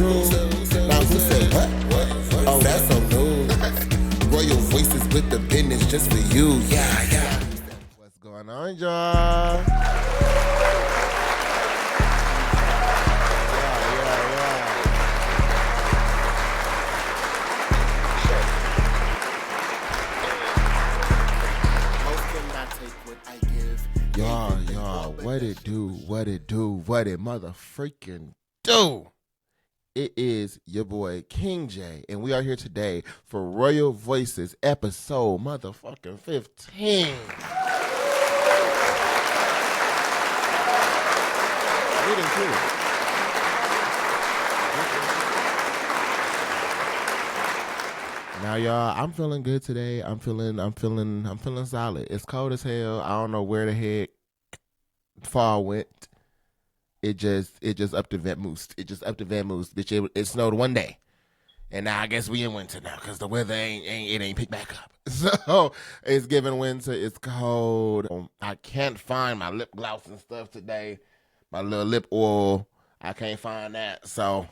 true. Now who said what? Oh, that's so new. Royal voices with the business just for you. Yeah. What's going on, y'all? Y'all, what it do, what it motherfreaking do? It is your boy KVNGJAY, and we are here today for Royal Voices episode motherfucking 15. Getting to it. Now, y'all, I'm feeling good today. I'm feeling solid. It's cold as hell. I don't know where the heck fall went. It just up to Van Moose. Bitch, it snowed one day, and now I guess we in winter now because the weather ain't picked back up. So it's giving winter. It's cold. I can't find my lip gloss and stuff today. My little lip oil. I can't find that. So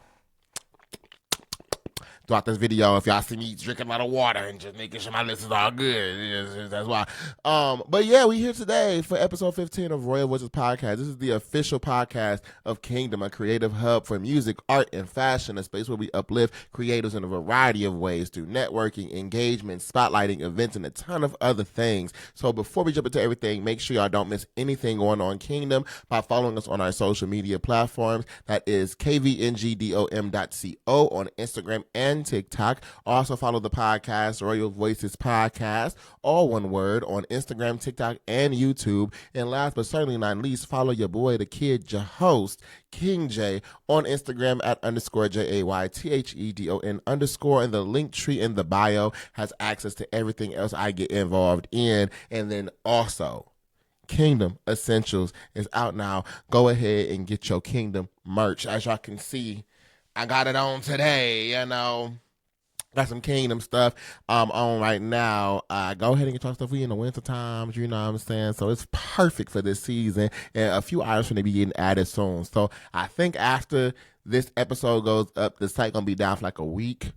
throughout this video, if y'all see me drinking a lot of water and just making sure my lips is all good, that's why. But yeah, we here today for episode 15 of Royal Voices Podcast. This is the official podcast of Kvngdom, a creative hub for music, art, and fashion, a space where we uplift creators in a variety of ways through networking, engagement, spotlighting, events, and a ton of other things. So before we jump into everything, make sure y'all don't miss anything going on Kvngdom by following us on our social media platforms. That is KVNGDOM.co on Instagram and TikTok. Also follow the podcast, Royal Voices Podcast, all one word, on Instagram, TikTok, and YouTube. And last but certainly not least, follow your boy, the kid, your host, KVNGJAY, on Instagram at _JAYTHEDON _, and the link tree in the bio has access to everything else I get involved in. And then also, Kvngdom Essentials is out now. Go ahead and get your Kvngdom merch. As y'all can see, I got it on today, got some Kvngdom stuff on right now. Go ahead and get your stuff. We in the winter times, you know what I'm saying? So it's perfect for this season, and a few items going to be getting added soon. So I think after this episode goes up, the site going to be down for like a week,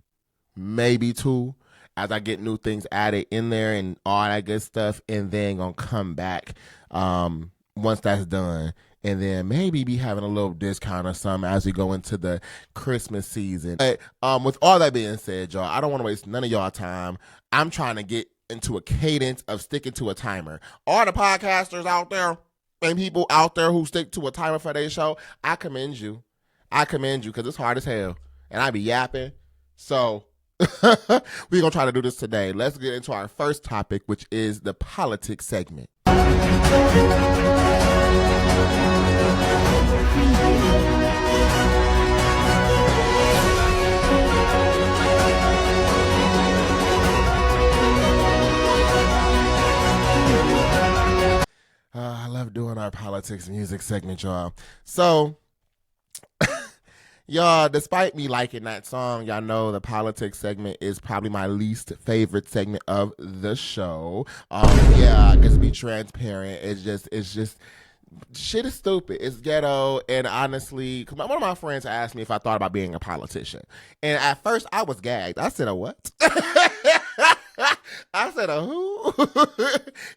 maybe two, as I get new things added in there and all that good stuff, and then going to come back once that's done. And then maybe be having a little discount or something as we go into the Christmas season. But with all that being said, y'all, I don't want to waste none of y'all time. I'm trying to get into a cadence of sticking to a timer. All the podcasters out there and people out there who stick to a timer for their show, I commend you. Because it's hard as hell. And I be yapping. So we're going to try to do this today. Let's get into our first topic, which is the politics segment. I love doing our politics music segment, y'all. So, y'all, despite me liking that song, y'all know the politics segment is probably my least favorite segment of the show. Yeah, just be transparent. It's just shit is stupid. It's ghetto. And honestly, one of my friends asked me if I thought about being a politician. And at first I was gagged. I said, a what? I said, a who?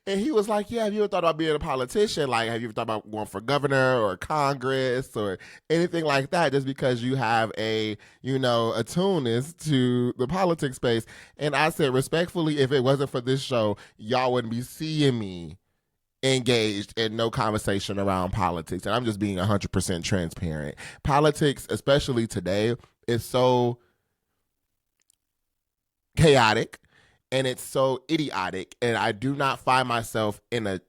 And he was like, yeah, have you ever thought about being a politician? Like, have you ever thought about going for governor or Congress or anything like that, just because you have a attuneness to the politics space? And I said, respectfully, if it wasn't for this show, y'all wouldn't be seeing me engaged in no conversation around politics. And I'm just being 100% transparent. Politics, especially today, is so chaotic. And it's so idiotic, and I do not find myself in a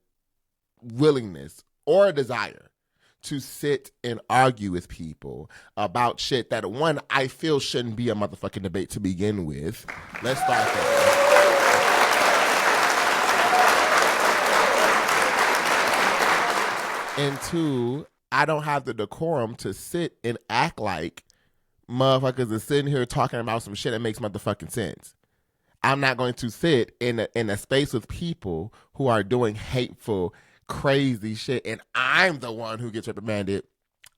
willingness or a desire to sit and argue with people about shit that, one, I feel shouldn't be a motherfucking debate to begin with. Let's start there. And two, I don't have the decorum to sit and act like motherfuckers are sitting here talking about some shit that makes motherfucking sense. I'm not going to sit in a space with people who are doing hateful, crazy shit, and I'm the one who gets reprimanded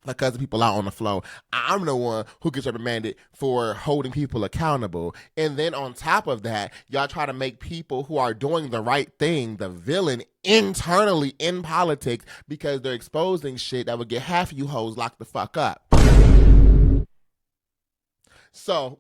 because of people out on the floor. I'm the one who gets reprimanded for holding people accountable. And then on top of that, y'all try to make people who are doing the right thing the villain internally in politics because they're exposing shit that would get half of you hoes locked the fuck up. So,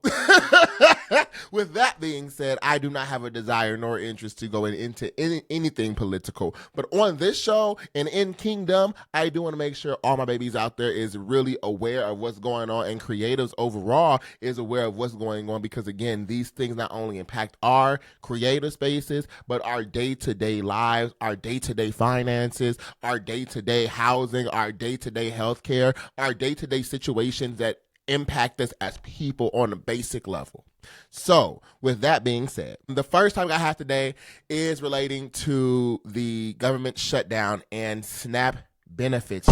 with that being said, I do not have a desire nor interest to go into anything political. But on this show and in Kvngdom, I do want to make sure all my babies out there is really aware of what's going on, and creatives overall is aware of what's going on, because again, these things not only impact our creative spaces, but our day-to-day lives, our day-to-day finances, our day-to-day housing, our day-to-day healthcare, our day-to-day situations that impact us as people on a basic level. So, with that being said, the first topic I have today is relating to the government shutdown and SNAP benefits.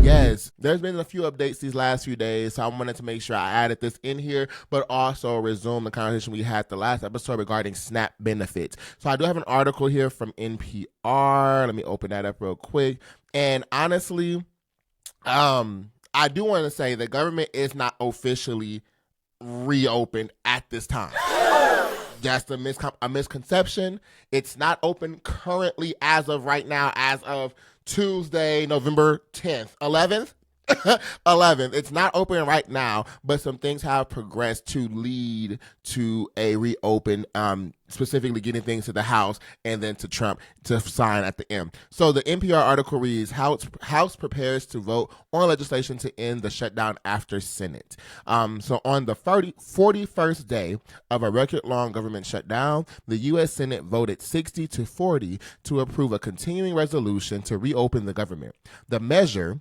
Yes, there's been a few updates these last few days, so I wanted to make sure I added this in here, but also resume the conversation we had the last episode regarding SNAP benefits. So I do have an article here from NPR. Let me open that up real quick. And honestly, I do want to say the government is not officially reopened at this time. That's a misconception. It's not open currently as of right now, as of Tuesday, November 10th, 11th. 11th. It's not open right now, but some things have progressed to lead to a reopen, specifically getting things to the House and then to Trump to sign at the end. So the NPR article reads, House prepares to vote on legislation to end the shutdown after Senate. So on the 41st day of a record-long government shutdown, the U.S. Senate voted 60-40 to approve a continuing resolution to reopen the government. The measure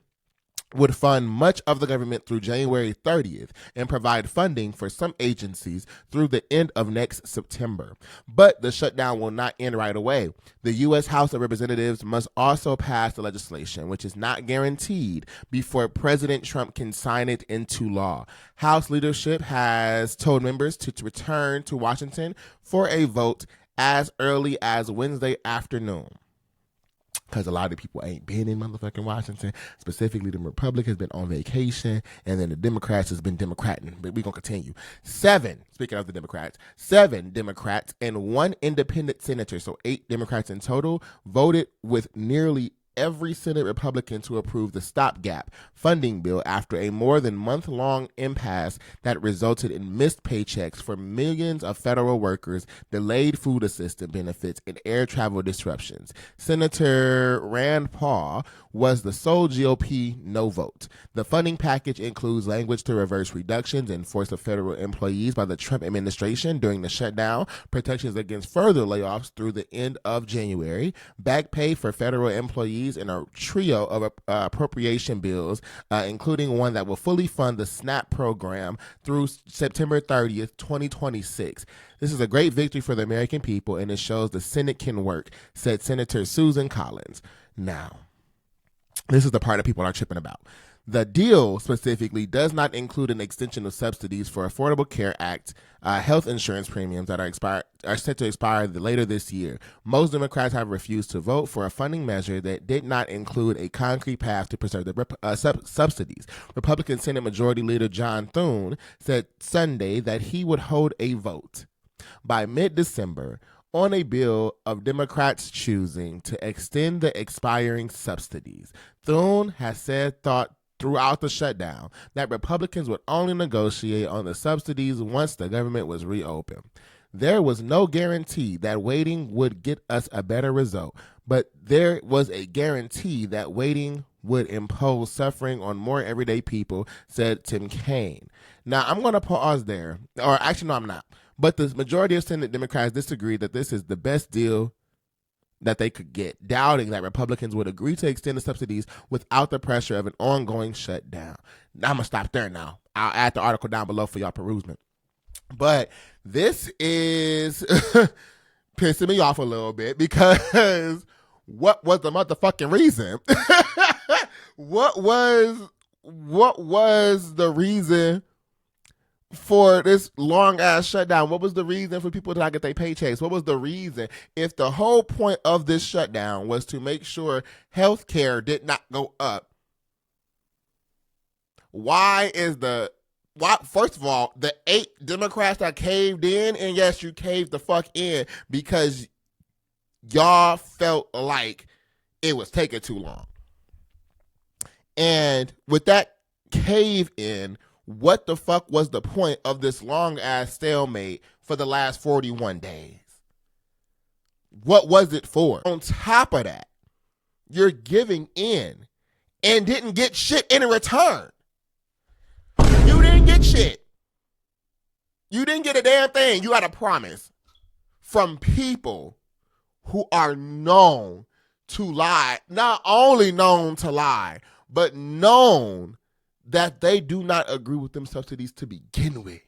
would fund much of the government through January 30th and provide funding for some agencies through the end of next September. But the shutdown will not end right away. The U.S. House of Representatives must also pass the legislation, which is not guaranteed, before President Trump can sign it into law. House leadership has told members to return to Washington for a vote as early as Wednesday afternoon. Because a lot of the people ain't been in motherfucking Washington. Specifically, the Republicans has been on vacation, and then the Democrats has been Democrating. But we're going to continue. Speaking of the Democrats, 7 Democrats and 1 independent senator, so 8 Democrats in total, voted with nearly every Senate Republican to approve the stopgap funding bill after a more than month-long impasse that resulted in missed paychecks for millions of federal workers, delayed food assistance benefits, and air travel disruptions. Senator Rand Paul was the sole GOP no vote. The funding package includes language to reverse reductions in force of federal employees by the Trump administration during the shutdown, protections against further layoffs through the end of January, back pay for federal employees, and a trio of appropriation bills, including one that will fully fund the SNAP program through September 30th, 2026. This is a great victory for the American people, and it shows the Senate can work, said Senator Susan Collins. Now, this is the part that people are tripping about. The deal specifically does not include an extension of subsidies for Affordable Care Act health insurance premiums that are set to expire later this year. Most Democrats have refused to vote for a funding measure that did not include a concrete path to preserve the subsidies. Republican Senate Majority Leader John Thune said Sunday that he would hold a vote by mid-December on a bill of Democrats choosing to extend the expiring subsidies. Thune has said throughout the shutdown that Republicans would only negotiate on the subsidies once the government was reopened. There was no guarantee that waiting would get us a better result, but there was a guarantee that waiting would impose suffering on more everyday people, said Tim Kaine. Now, I'm going to pause there. Or actually, no, I'm not. But the majority of Senate Democrats disagree that this is the best deal that they could get, doubting that Republicans would agree to extend the subsidies without the pressure of an ongoing shutdown. Now, I'm going to stop there now. I'll add the article down below for y'all perusement. But this is pissing me off a little bit, because what was the motherfucking reason? What was the reason for this long ass shutdown? What was the reason for people to not get their paychecks? What was the reason? If the whole point of this shutdown was to make sure health care did not go up, why? First of all, the 8 Democrats that caved in, and yes, you caved the fuck in because y'all felt like it was taking too long. And with that cave in, what the fuck was the point of this long ass stalemate for the last 41 days? What was it for? On top of that, you're giving in and didn't get shit in return. You didn't get shit. You didn't get a damn thing. You got a promise from people who are known to lie. Not only known to lie, but known that they do not agree with them subsidies to begin with.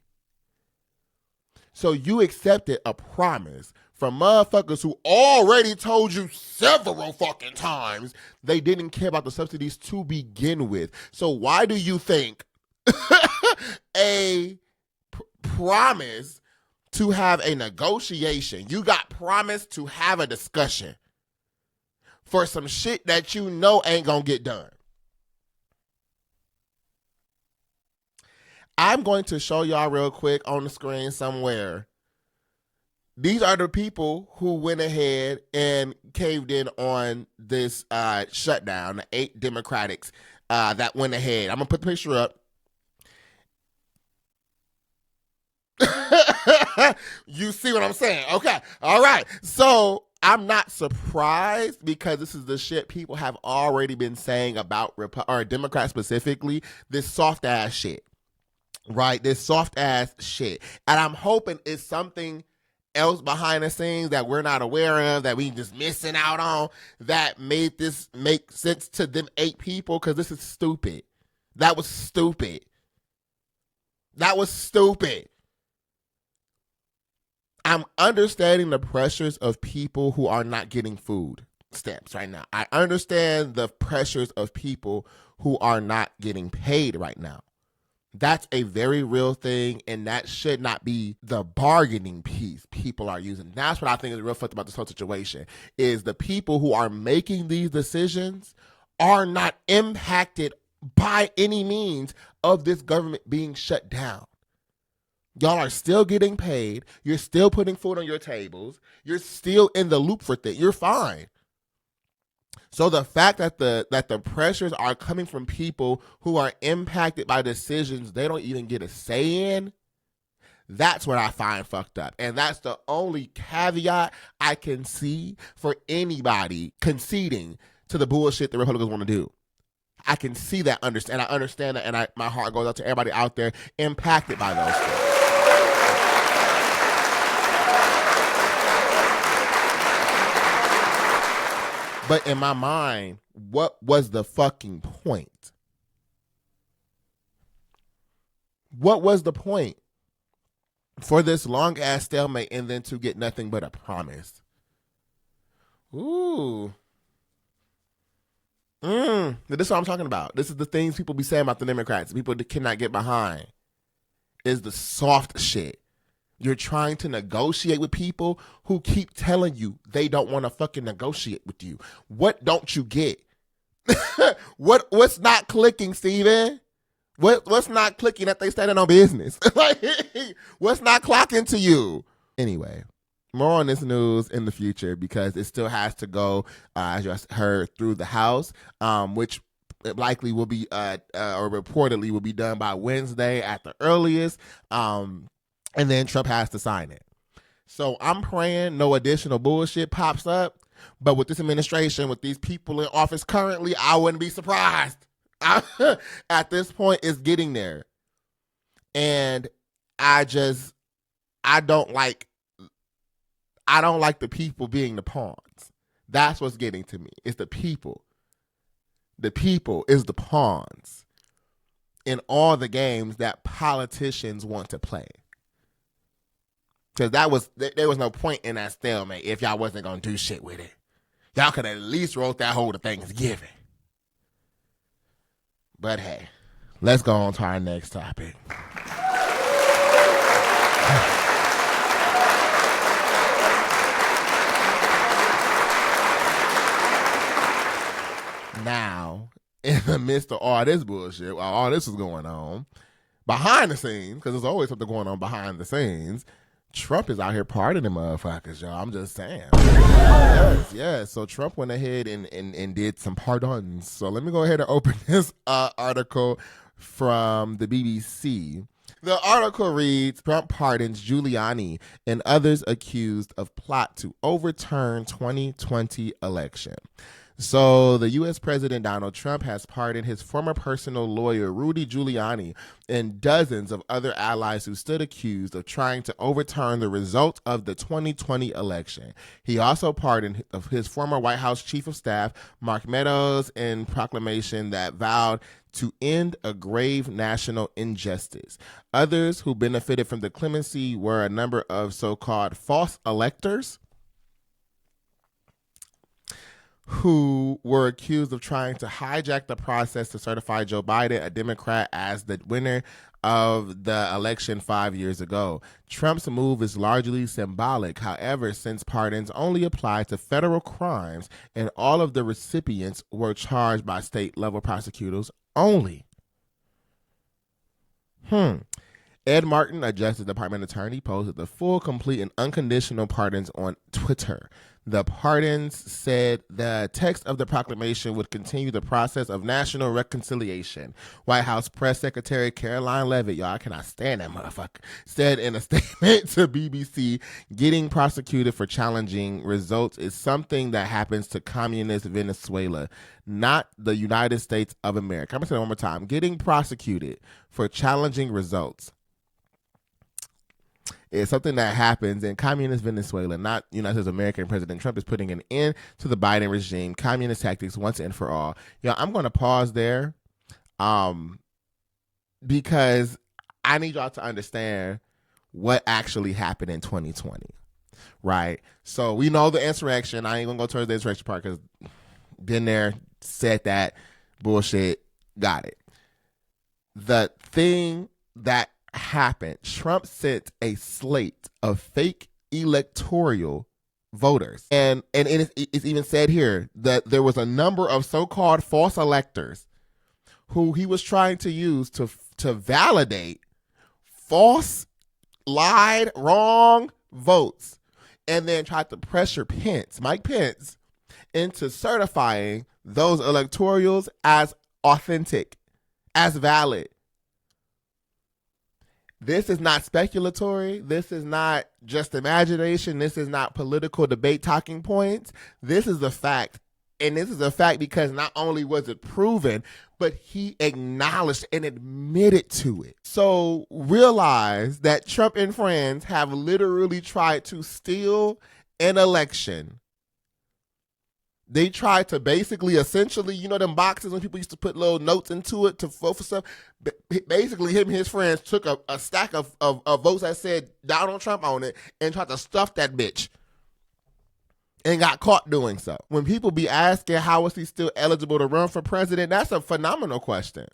So you accepted a promise from motherfuckers who already told you several fucking times they didn't care about the subsidies to begin with. So why do you think a promise to have a negotiation, you got promised to have a discussion for some shit that you know ain't gonna get done? I'm going to show y'all real quick on the screen somewhere. These are the people who went ahead and caved in on this shutdown, the 8 Democrats that went ahead. I'm going to put the picture up. You see what I'm saying? Okay. All right. So I'm not surprised because this is the shit people have already been saying about Democrats specifically, this soft ass shit. Right? This soft ass shit. And I'm hoping it's something else behind the scenes that we're not aware of, that we just missing out on, that made this make sense to them 8 people, because this is stupid. That was stupid. That was stupid. I'm understanding the pressures of people who are not getting food stamps right now. I understand the pressures of people who are not getting paid right now. That's a very real thing, and that should not be the bargaining piece people are using. That's what I think is real fucked about this whole situation, is the people who are making these decisions are not impacted by any means of this government being shut down. Y'all are still getting paid. You're still putting food on your tables. You're still in the loop for things. You're fine. So the fact that the pressures are coming from people who are impacted by decisions they don't even get a say in, that's what I find fucked up. And that's the only caveat I can see for anybody conceding to the bullshit the Republicans want to do. I can see that, I understand that, and my heart goes out to everybody out there impacted by those things. But in my mind, what was the fucking point? What was the point for this long ass stalemate and then to get nothing but a promise? Ooh. This is what I'm talking about. This is the things people be saying about the Democrats. People that cannot get behind is the soft shit. You're trying to negotiate with people who keep telling you they don't want to fucking negotiate with you. What don't you get? What's not clicking, Steven? What's not clicking that they standing on business? Like, what's not clocking to you? Anyway, more on this news in the future because it still has to go, as you heard, through the House, which likely will be, or reportedly will be done by Wednesday at the earliest. And then Trump has to sign it. So I'm praying no additional bullshit pops up. But with this administration, with these people in office currently, I wouldn't be surprised. At this point, it's getting there. And I don't like the people being the pawns. That's what's getting to me. It's the people. The people is the pawns in all the games that politicians want to play. Because there was no point in that stalemate if y'all wasn't going to do shit with it. Y'all could at least wrote that whole Thanksgiving. But hey, let's go on to our next topic. Now, in the midst of all this bullshit, while all this was going on, behind the scenes, because there's always something going on behind the scenes, Trump is out here pardoning motherfuckers, y'all. I'm just saying. Yes. So Trump went ahead and did some pardons. So let me go ahead and open this article from the BBC. The article reads, Trump pardons Giuliani and others accused of plot to overturn 2020 election. So the U.S. President Donald Trump has pardoned his former personal lawyer, Rudy Giuliani, and dozens of other allies who stood accused of trying to overturn the result of the 2020 election. He also pardoned his former White House Chief of Staff, Mark Meadows, in proclamation that vowed to end a grave national injustice. Others who benefited from the clemency were a number of so-called false electors who were accused of trying to hijack the process to certify Joe Biden, a Democrat, as the winner of the election 5 years ago. Trump's move is largely symbolic. However, since pardons only apply to federal crimes and all of the recipients were charged by state-level prosecutors only. Ed Martin, a Justice Department attorney, posted the full, complete, and unconditional pardons on Twitter. The pardons said the text of the proclamation would continue the process of national reconciliation. White House Press Secretary Caroline Leavitt, y'all, I cannot stand that motherfucker, said in a statement to BBC, getting prosecuted for challenging results is something that happens to communist Venezuela, not the United States of America. I'm going to say that one more time. Getting prosecuted for challenging results is something that happens in communist Venezuela, not United States of America. And President Trump is putting an end to the Biden regime, communist tactics once and for all. I'm going to pause there because I need y'all to understand what actually happened in 2020, right? So we know the insurrection. I ain't going to go towards the insurrection part because been there, said that, bullshit, got it. The thing that happened, Trump sent a slate of fake electoral voters, and it's even said here that there was a number of so-called false electors who he was trying to use to validate false, lied, wrong votes, and then tried to pressure Mike Pence, into certifying those electorals as authentic, as valid. This is not speculatory. This is not just imagination. This is not political debate talking points. This is a fact. And this is a fact because not only was it proven, but he acknowledged and admitted to it. So realize that Trump and friends have literally tried to steal an election. They tried to basically, essentially, them boxes when people used to put little notes into it to vote for stuff. Basically, him and his friends took a stack of votes that said Donald Trump on it and tried to stuff that bitch and got caught doing so. When people be asking how is he still eligible to run for president, that's a phenomenal question.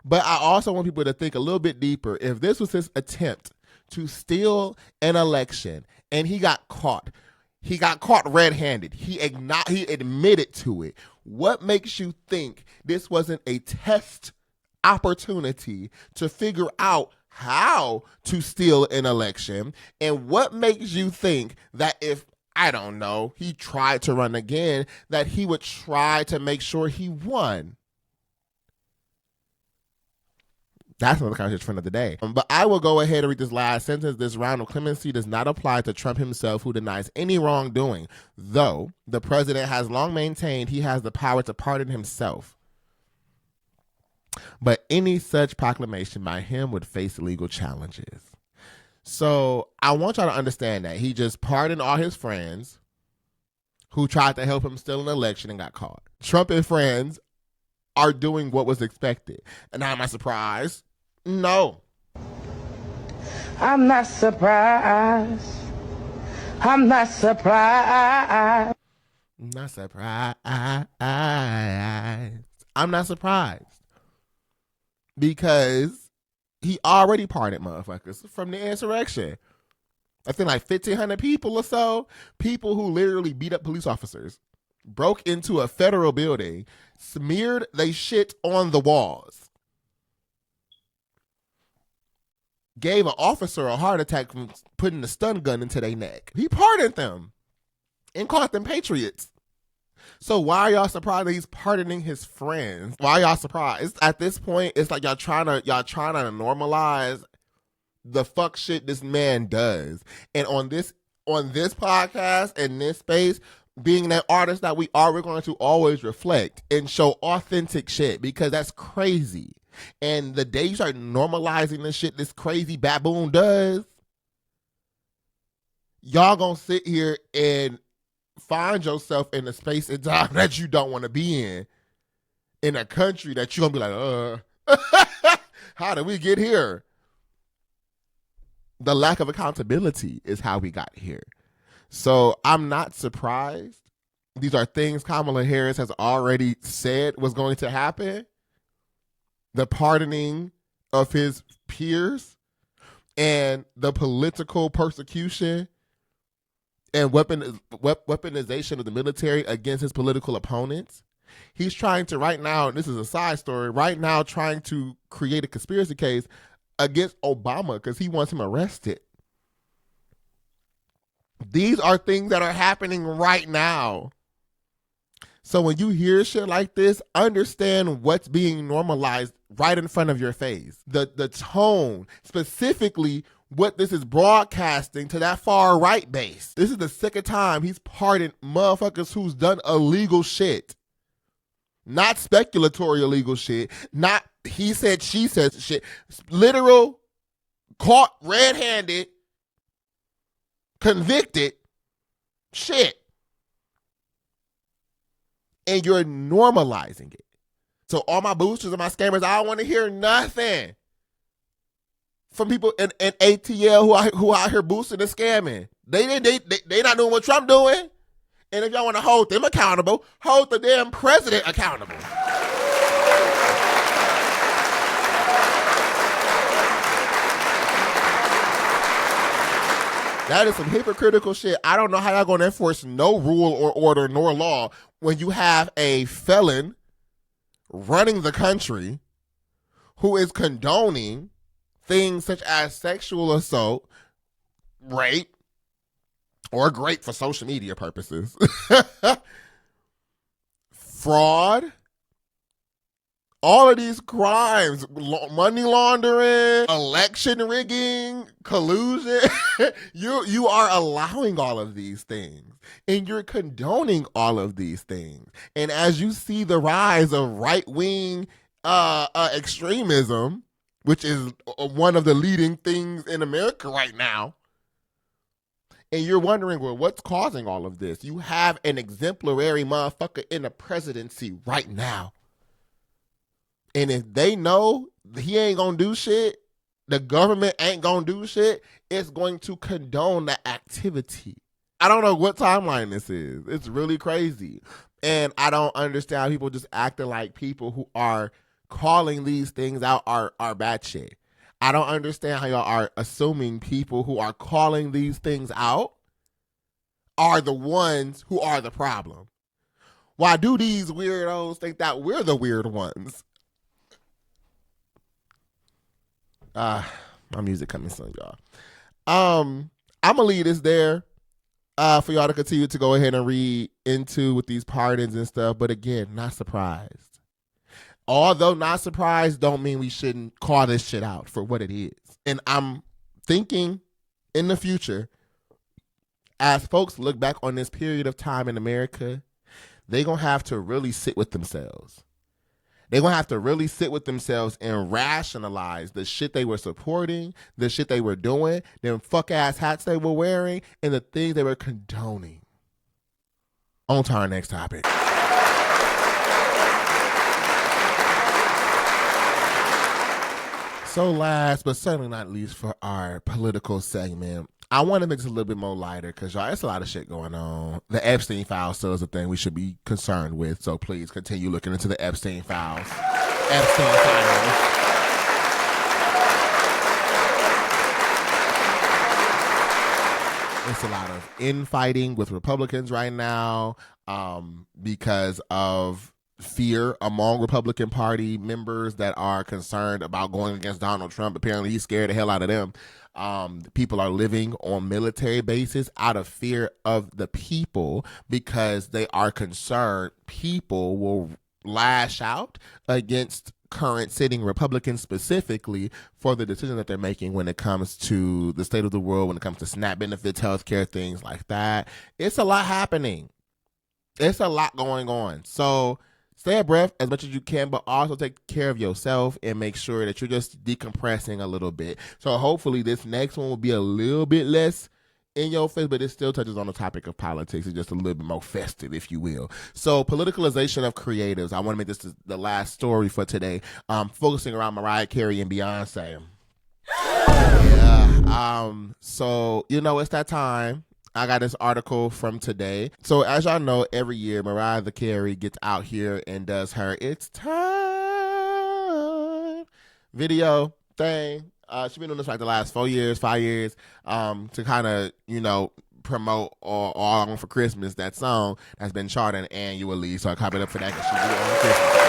But I also want people to think a little bit deeper. If this was his attempt to steal an election and he got caught red-handed. He admitted to it. What makes you think this wasn't a test opportunity to figure out how to steal an election? And what makes you think that if, I don't know, he tried to run again, that he would try to make sure he won? That's another conversation for another day. But I will go ahead and read this last sentence. This round of clemency does not apply to Trump himself, who denies any wrongdoing, though the president has long maintained he has the power to pardon himself. But any such proclamation by him would face legal challenges. So I want y'all to understand that he just pardoned all his friends who tried to help him steal an election and got caught. Trump and friends are doing what was expected. And am I surprised? No. I'm not surprised. I'm not surprised. Not surprised. I'm not surprised. Because he already pardoned motherfuckers from the insurrection. I think like 1,500 people or so. People who literally beat up police officers. broke into a federal building, smeared they shit on the walls, gave an officer a heart attack from putting a stun gun into their neck. He pardoned them and called them patriots. So why are y'all surprised that he's pardoning his friends? Why are y'all surprised? At this point, it's like y'all trying to normalize the fuck shit this man does. And on this podcast and this space, being that artist that we are, we're going to always reflect and show authentic shit, because that's crazy. And the day you start normalizing the shit this crazy baboon does, y'all gonna sit here and find yourself in a space and time that you don't want to be in a country that you're gonna be like, how did we get here? The lack of accountability is how we got here. So I'm not surprised. These are things Kamala Harris has already said was going to happen. The pardoning of his peers and the political persecution and weaponization of the military against his political opponents. He's trying to right now, this is a side story, right now trying to create a conspiracy case against Obama because he wants him arrested. These are things that are happening right now. So when you hear shit like this, understand what's being normalized right in front of your face. The tone, specifically what this is broadcasting to that far right base. This is the second time he's pardoned motherfuckers who's done illegal shit. Not speculatory illegal shit. Not he said, she said shit. Literal, caught red-handed, convicted shit. And you're normalizing it. So all my boosters and my scammers, I don't want to hear nothing from people in ATL who out here boosting and scamming. They not doing what Trump doing. And if y'all want to hold them accountable, hold the damn president accountable. That is some hypocritical shit. I don't know how y'all going to enforce no rule or order nor law when you have a felon running the country who is condoning things such as sexual assault, rape, or great for social media purposes, fraud, all of these crimes, money laundering, election rigging, collusion. You are allowing all of these things and you're condoning all of these things. And as you see the rise of right-wing extremism, which is one of the leading things in America right now, and you're wondering, well, what's causing all of this? You have an exemplary motherfucker in the presidency right now. And if they know he ain't gonna do shit, the government ain't gonna do shit, it's going to condone that activity. I don't know what timeline this is. It's really crazy. And I don't understand how people just acting like people who are calling these things out are bad shit. I don't understand how y'all are assuming people who are calling these things out are the ones who are the problem. Why do these weirdos think that we're the weird ones? My music coming soon, y'all. I'm gonna leave this there for y'all to continue to go ahead and read into with these pardons and stuff. But again, not surprised. Although not surprised don't mean we shouldn't call this shit out for what it is. And I'm thinking in the future, as folks look back on this period of time in America, they're going to have to really sit with themselves. They're going to have to really sit with themselves and rationalize the shit they were supporting, the shit they were doing, them fuck-ass hats they were wearing, and the things they were condoning. On to our next topic. So last, but certainly not least for our political segment, I want to make this a little bit more lighter because, y'all, it's a lot of shit going on. The Epstein files still is a thing we should be concerned with, so please continue looking into the Epstein files. Epstein files. It's a lot of infighting with Republicans right now. because of fear among Republican Party members that are concerned about going against Donald Trump. Apparently, he's scared the hell out of them. People are living on military bases out of fear of the people because they are concerned people will lash out against current sitting Republicans specifically for the decision that they're making when it comes to the state of the world, when it comes to SNAP benefits, healthcare, things like that. It's a lot happening. It's a lot going on. So stay abreast as much as you can, but also take care of yourself and make sure that you're just decompressing a little bit. So hopefully this next one will be a little bit less in your face, but it still touches on the topic of politics. It's just a little bit more festive, if you will. So politicalization of creatives. I want to make this the last story for today, focusing around Mariah Carey and Beyonce. Yeah. So, it's that time. I got this article from today. So as y'all know, every year Mariah Carey gets out here and does her "It's Time" video thing. She's been doing this for like the last 5 years, to kind of, promote All On for Christmas, that song that's been charting annually. So I copied up for that because she did it on Christmas.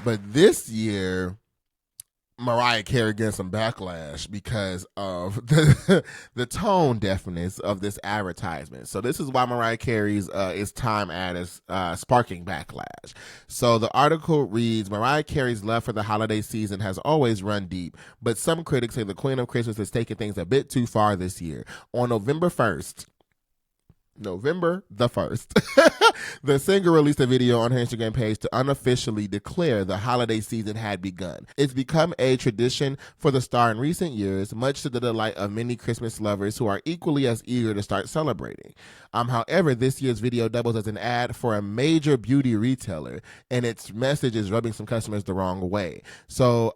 But this year, Mariah Carey getting some backlash because of the tone deafness of this advertisement. So this is why Mariah Carey's "It's Time" ad is sparking backlash. So the article reads, Mariah Carey's love for the holiday season has always run deep, but some critics say the Queen of Christmas has taken things a bit too far this year. On November the 1st, the singer released a video on her Instagram page to unofficially declare the holiday season had begun. It's become a tradition for the star in recent years, much to the delight of many Christmas lovers who are equally as eager to start celebrating. However, this year's video doubles as an ad for a major beauty retailer, and its message is rubbing some customers the wrong way. So,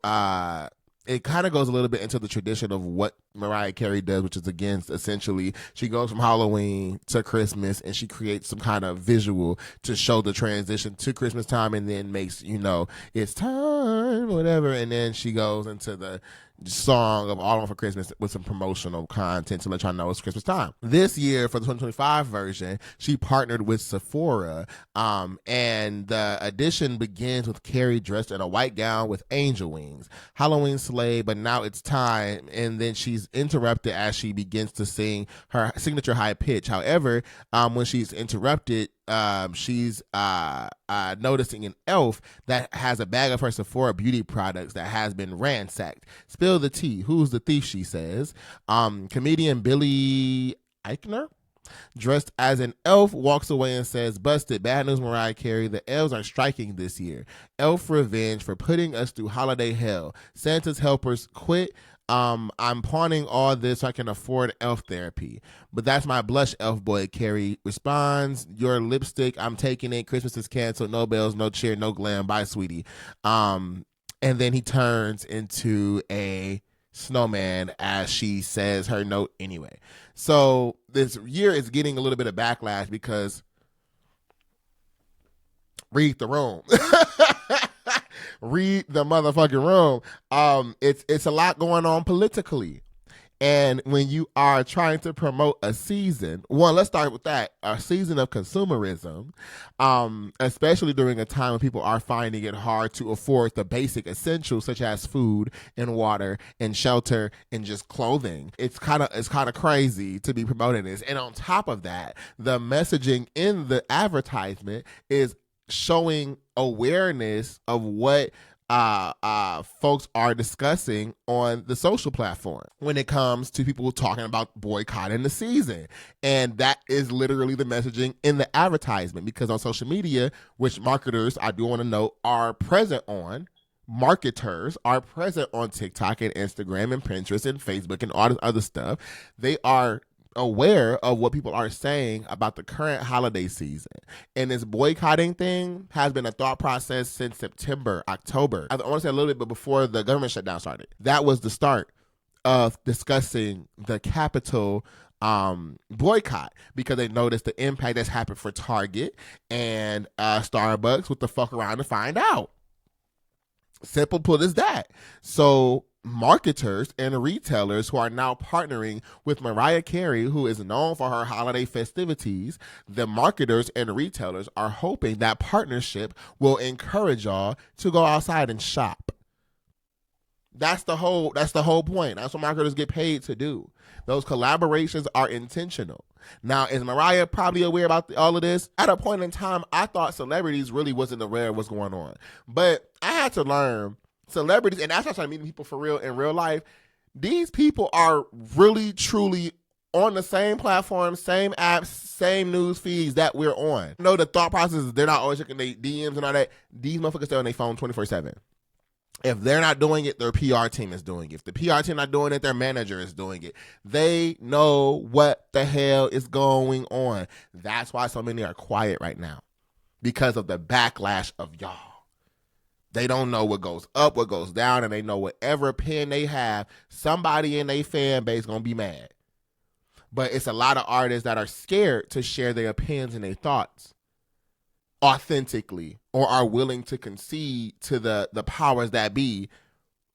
it kind of goes a little bit into the tradition of what Mariah Carey does, which is, again, essentially she goes from Halloween to Christmas and she creates some kind of visual to show the transition to Christmas time, and then makes, it's time, whatever. And then she goes into the song of All On for Christmas with some promotional content to let y'all know it's Christmas time. This year, for the 2025 version, she partnered with Sephora, and the edition begins with Carey dressed in a white gown with angel wings. Halloween sleigh, but now it's time, and then she's interrupted as she begins to sing her signature high pitch. However, when she's interrupted, she's noticing an elf that has a bag of her Sephora beauty products that has been ransacked. Spill the tea. Who's the thief, she says. Comedian Billy Eichner, dressed as an elf, walks away and says, "Busted. Bad news, Mariah Carey. The elves are striking this year. Elf revenge for putting us through holiday hell. Santa's helpers quit. I'm pawning all this so I can afford elf therapy. But that's my blush, elf boy," Carey responds. "Your lipstick, I'm taking it. Christmas is canceled. No bells, no cheer, no glam. Bye, sweetie." And then he turns into a snowman as she says her note anyway. So this year is getting a little bit of backlash because read the room. Read the motherfucking room. It's a lot going on politically. And when you are trying to promote a season, let's start with that, a season of consumerism, especially during a time when people are finding it hard to afford the basic essentials such as food and water and shelter and just clothing. It's kind of crazy to be promoting this. And on top of that, the messaging in the advertisement is showing awareness of what folks are discussing on the social platform when it comes to people talking about boycotting the season. And that is literally the messaging in the advertisement, because on social media, which marketers, I do want to note, are present on, marketers are present on TikTok and Instagram and Pinterest and Facebook and all this other stuff. They are aware of what people are saying about the current holiday season. And this boycotting thing has been a thought process since September, October. I want to say a little bit, but before the government shutdown started. That was the start of discussing the Capitol boycott, because they noticed the impact that's happened for Target and Starbucks. What the fuck around to find out. Simple put as that. So marketers and retailers who are now partnering with Mariah Carey, who is known for her holiday festivities, the marketers and retailers are hoping that partnership will encourage y'all to go outside and shop. That's the whole point. That's what marketers get paid to do. Those collaborations are intentional. Now, is Mariah probably aware about all of this? At a point in time, I thought celebrities really wasn't aware of what's going on. But I had to learn celebrities, and as I started meeting people for real in real life, these people are really, truly on the same platform, same apps, same news feeds that we're on. You know, the thought process is they're not always checking their DMs and all that. These motherfuckers stay on their phone 24/7. If they're not doing it, their PR team is doing it. If the PR team not doing it, their manager is doing it. They know what the hell is going on. That's why so many are quiet right now, because of the backlash of y'all. They don't know what goes up, what goes down, and they know whatever opinion they have, somebody in their fan base going to be mad. But it's a lot of artists that are scared to share their opinions and their thoughts authentically, or are willing to concede to the powers that be,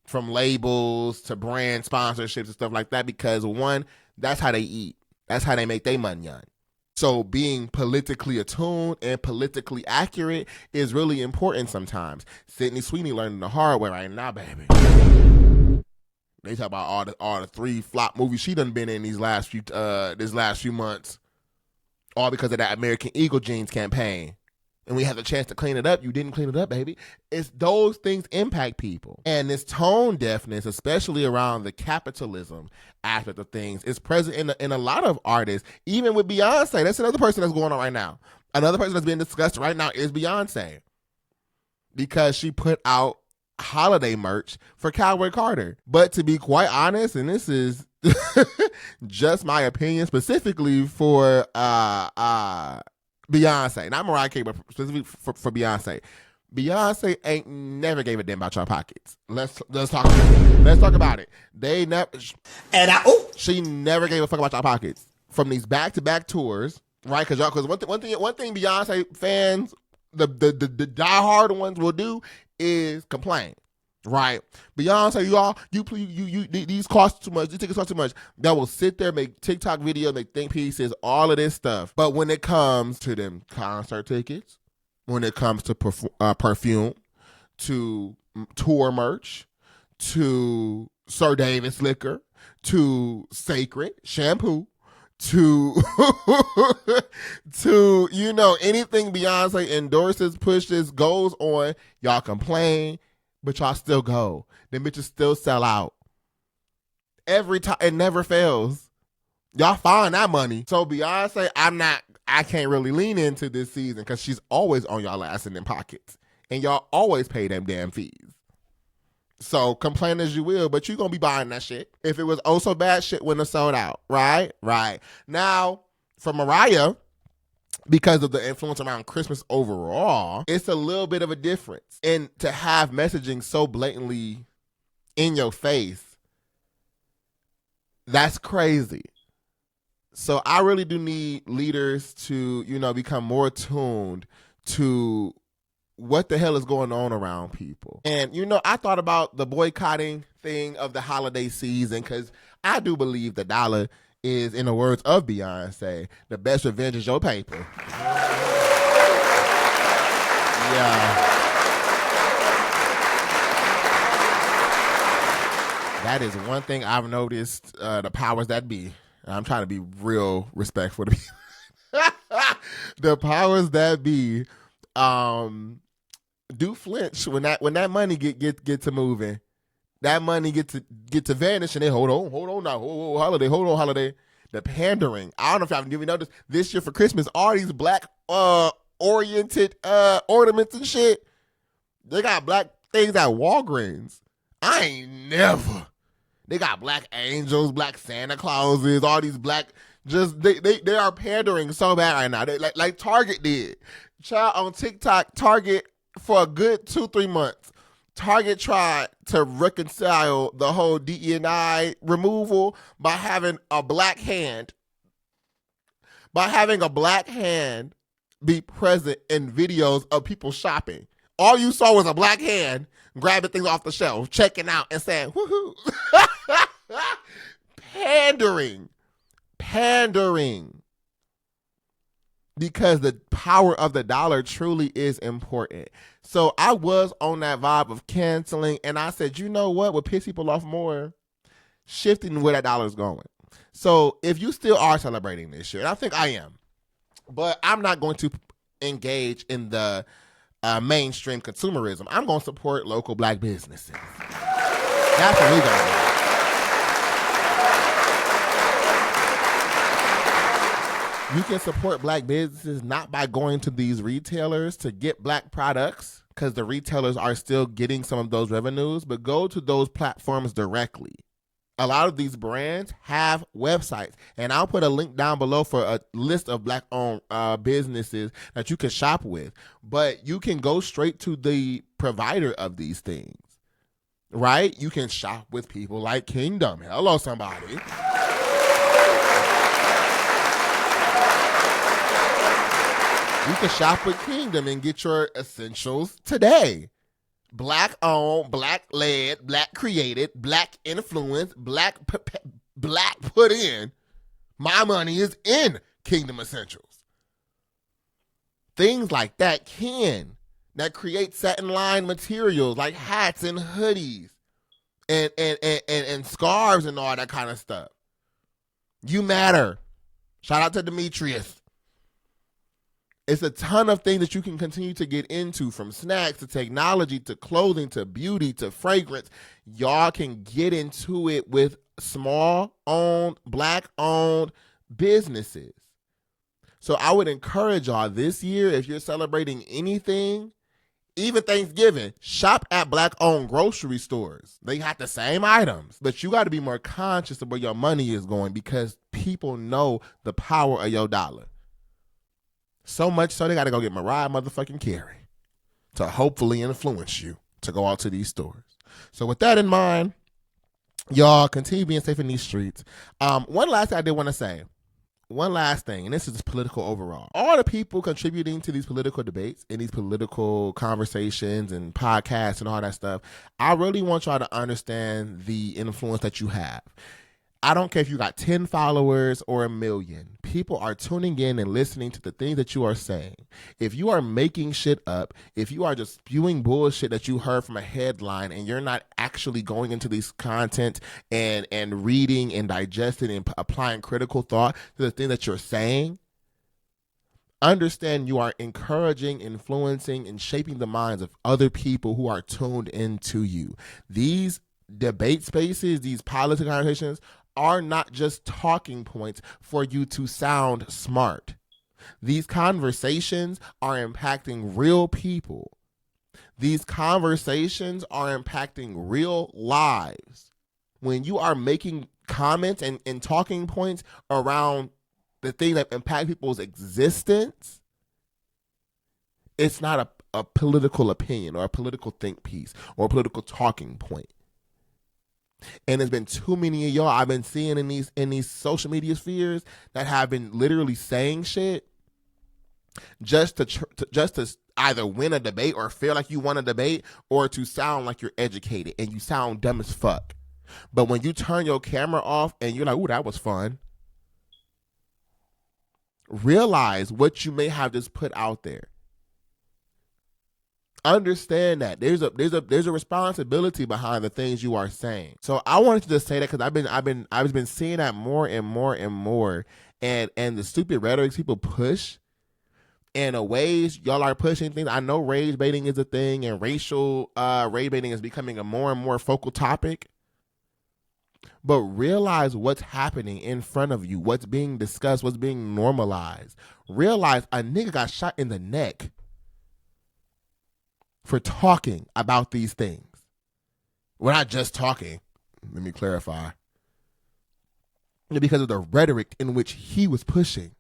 from labels to brand sponsorships and stuff like that, because one, that's how they eat. That's how they make their money on. So being politically attuned and politically accurate is really important sometimes. Sydney Sweeney learning the hard way right now, baby. They talk about all the 3 flop movies she done been in these last few months, all because of that American Eagle jeans campaign. And we have the chance to clean it up. You didn't clean it up, baby. It's those things impact people. And this tone deafness, especially around the capitalism aspect of things, is present in a lot of artists, even with Beyonce. That's another person that's going on right now. Another person that's being discussed right now is Beyonce, because she put out holiday merch for Cowboy Carter. But to be quite honest, and this is just my opinion, specifically for Beyonce, not Mariah Carey, but specifically for Beyonce. Beyonce ain't never gave a damn about your pockets. Let's talk about it. Let's talk about it. She never gave a fuck about your pockets from these back-to-back tours, right? Because one thing Beyonce fans, the diehard ones, will do is complain. Right, Beyonce, these cost too much. These tickets cost too much. That will sit there, make TikTok videos, make think pieces, all of this stuff. But when it comes to them concert tickets, when it comes to perfume, to tour merch, to Sir Davis liquor, to Sacred shampoo, to anything Beyonce endorses, pushes, goes on, y'all complain. But y'all still go. Them bitches still sell out. Every time. It never fails. Y'all find that money. So Beyonce, I can't really lean into this season, because she's always on y'all ass in them pockets. And y'all always pay them damn fees. So complain as you will, but you going to be buying that shit. If it was oh so bad, shit wouldn't have sold out. Right? Right. Now, for Mariah, because of the influence around Christmas overall, it's a little bit of a difference. And to have messaging so blatantly in your face, that's crazy. So I really do need leaders to, become more tuned to what the hell is going on around people. And, I thought about the boycotting thing of the holiday season, because I do believe the dollar is, in the words of Beyonce, the best revenge is your paper. Yeah. That is one thing I've noticed, the powers that be. And I'm trying to be real respectful to people. The powers that be do flinch when that money get to moving. That money get to vanish, and they hold on now, hold on, holiday. The pandering. I don't know if y'all even noticed this year for Christmas, all these black oriented ornaments and shit. They got black things at Walgreens. I ain't never. They got black angels, black Santa Clauses, all these black. Just they are pandering so bad right now. They like Target did. Child, on TikTok, Target for a good 2-3 months. Target tried to reconcile the whole DE&I removal by having a black hand. By having a black hand be present in videos of people shopping. All you saw was a black hand grabbing things off the shelf, checking out and saying, woohoo. Pandering. Because the power of the dollar truly is important. So I was on that vibe of canceling, and I said, you know what would piss people off more? Shifting where that dollar is going. So if you still are celebrating this year, and I think I am, but I'm not going to engage in the mainstream consumerism. I'm going to support local black businesses. That's what we're going to do. You can support black businesses not by going to these retailers to get black products, because the retailers are still getting some of those revenues, but go to those platforms directly. A lot of these brands have websites, and I'll put a link down below for a list of black-owned businesses that you can shop with. But you can go straight to the provider of these things, right? You can shop with people like Kvngdom. Hello, somebody. You can shop with Kvngdom and get your essentials today. Black owned, black led, black created, black influenced, black put in. My money is in Kvngdom Essentials. Things like that create satin line materials like hats and hoodies and scarves and all that kind of stuff. You matter. Shout out to Demetrius. It's a ton of things that you can continue to get into, from snacks to technology to clothing to beauty to fragrance. Y'all can get into it with small-owned, black-owned businesses. So I would encourage y'all this year, if you're celebrating anything, even Thanksgiving, shop at black-owned grocery stores. They got the same items, but you got to be more conscious of where your money is going, because people know the power of your dollar. So much so they got to go get Mariah motherfucking Carey to hopefully influence you to go out to these stores. So with that in mind, y'all continue being safe in these streets. One last thing I did want to say. One last thing, and this is political overall. All the people contributing to these political debates and these political conversations and podcasts and all that stuff, I really want y'all to understand the influence that you have. I don't care if you got 10 followers or 1 million. People are tuning in and listening to the things that you are saying. If you are making shit up, if you are just spewing bullshit that you heard from a headline and you're not actually going into these content and reading and digesting and applying critical thought to the thing that you're saying, understand you are encouraging, influencing, and shaping the minds of other people who are tuned into you. These debate spaces, these political conversations are not just talking points for you to sound smart. These conversations are impacting real people. These conversations are impacting real lives. When you are making comments and talking points around the things that impact people's existence, it's not a political opinion or a political think piece or a political talking point. And there's been too many of y'all I've been seeing in these social media spheres that have been literally saying shit just to either win a debate or feel like you won a debate, or to sound like you're educated, and you sound dumb as fuck. But when you turn your camera off and you're like, ooh, that was fun, realize what you may have just put out there. Understand that there's a responsibility behind the things you are saying. So I wanted to just say that because I've been seeing that more and more and more, and the stupid rhetoric people push, and the ways y'all are pushing things. I know rage baiting is a thing, and racial rage baiting is becoming a more and more focal topic. But realize what's happening in front of you, what's being discussed, what's being normalized. Realize a nigga got shot in the neck for talking about these things. We're not just talking. Let me clarify. Because of the rhetoric in which he was pushing.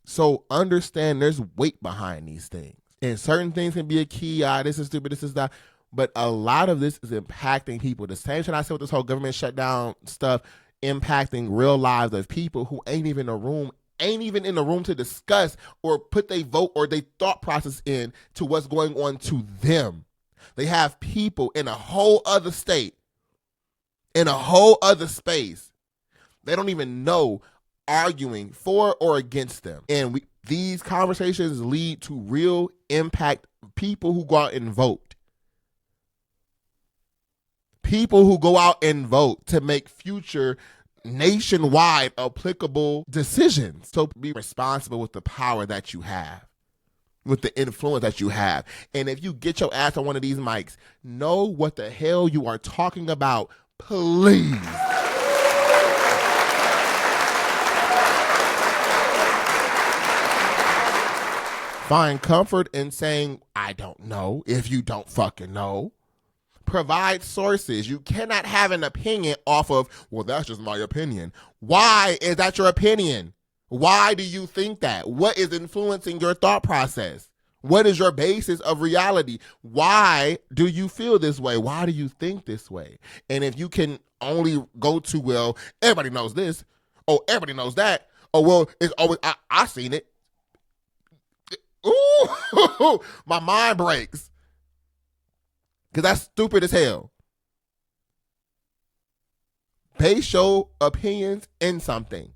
So understand there's weight behind these things. And certain things can be a key. This is stupid, this is that. But a lot of this is impacting people. The same thing I said with this whole government shutdown stuff, impacting real lives of people who ain't even in a room ain't even in the room to discuss or put their vote or their thought process in to what's going on to them. They have people in a whole other state, in a whole other space. They don't even know, arguing for or against them. And these conversations lead to real impact. People who go out and vote. People who go out and vote to make future nationwide applicable decisions. So be responsible with the power that you have, with the influence that you have. And if you get your ass on one of these mics, know what the hell you are talking about, please. Find comfort in saying, I don't know, if you don't fucking know. Provide sources. You cannot have an opinion off of, well, that's just my opinion. Why is that your opinion? Why do you think that? What is influencing your thought process? What is your basis of reality? Why do you feel this way? Why do you think this way? And if you can only go to, well, everybody knows this. Oh, everybody knows that. Oh, well, it's always, I seen it. Ooh, my mind breaks. Because that's stupid as hell. Base your opinions in something.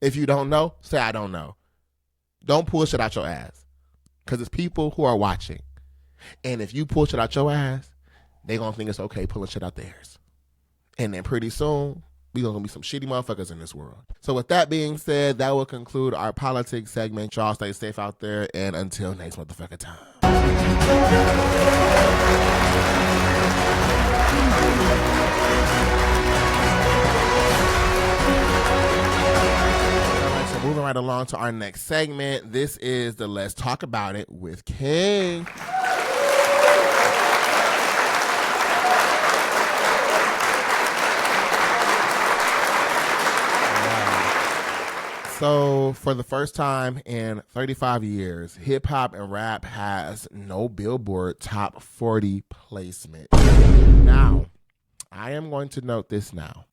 If you don't know, say I don't know. Don't pull shit out your ass. Because it's people who are watching. And if you pull shit out your ass, they're going to think it's okay pulling shit out theirs. And then pretty soon, we going to be some shitty motherfuckers in this world. So with that being said, that will conclude our politics segment. Y'all stay safe out there. And until next motherfucker time. So moving right along to our next segment. This is the Let's Talk About It with King. So for the first time in 35 years, hip hop and rap has no Billboard Top 40 placement. Now, I am going to note this now.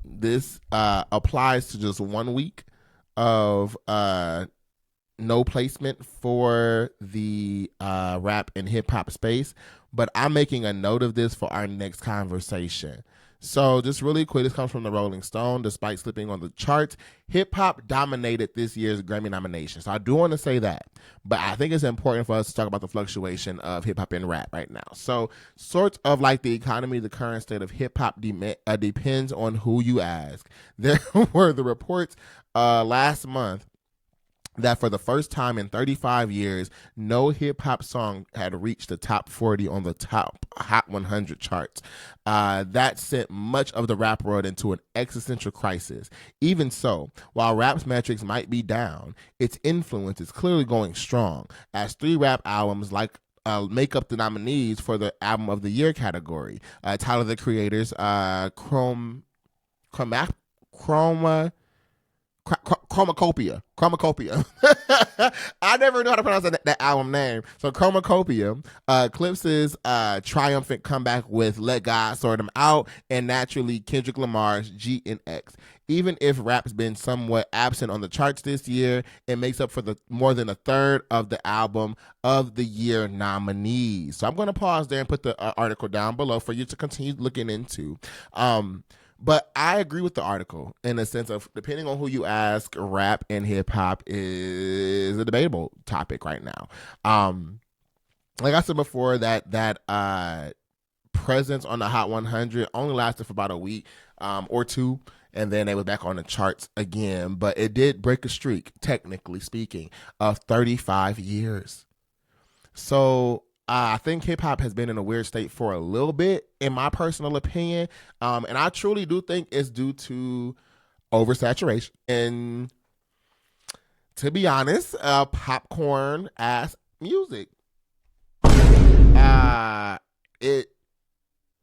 This applies to just 1 week of no placement for the rap and hip hop space, but I'm making a note of this for our next conversation. So just really quick, this comes from the Rolling Stone. Despite slipping on the charts, hip-hop dominated this year's Grammy nomination. So I do want to say that. But I think it's important for us to talk about the fluctuation of hip-hop and rap right now. So sort of like the economy, the current state of hip-hop depends on who you ask. There were the reports last month that for the first time in 35 years, no hip-hop song had reached the top 40 on the top Hot 100 charts. That sent much of the rap world into an existential crisis. Even so, while rap's metrics might be down, its influence is clearly going strong, as 3 rap albums make up the nominees for the Album of the Year category. Tyler, the Creator's Chromacopia. I never know how to pronounce that album name. So Chromacopia, Clips's triumphant comeback with Let God Sort 'Em Out, and naturally Kendrick Lamar's G and X. Even if rap's been somewhat absent on the charts this year, it makes up for the more than a third of the Album of the Year nominees. So I'm going to pause there and put the article down below for you to continue looking into. But I agree with the article in the sense of, depending on who you ask, rap and hip hop is a debatable topic right now. Like I said before, that presence on the Hot 100 only lasted for about a week or two, and then they were back on the charts again. But it did break a streak, technically speaking, of 35 years. So I think hip hop has been in a weird state for a little bit, in my personal opinion. And I truly do think it's due to oversaturation. And to be honest, popcorn ass music. And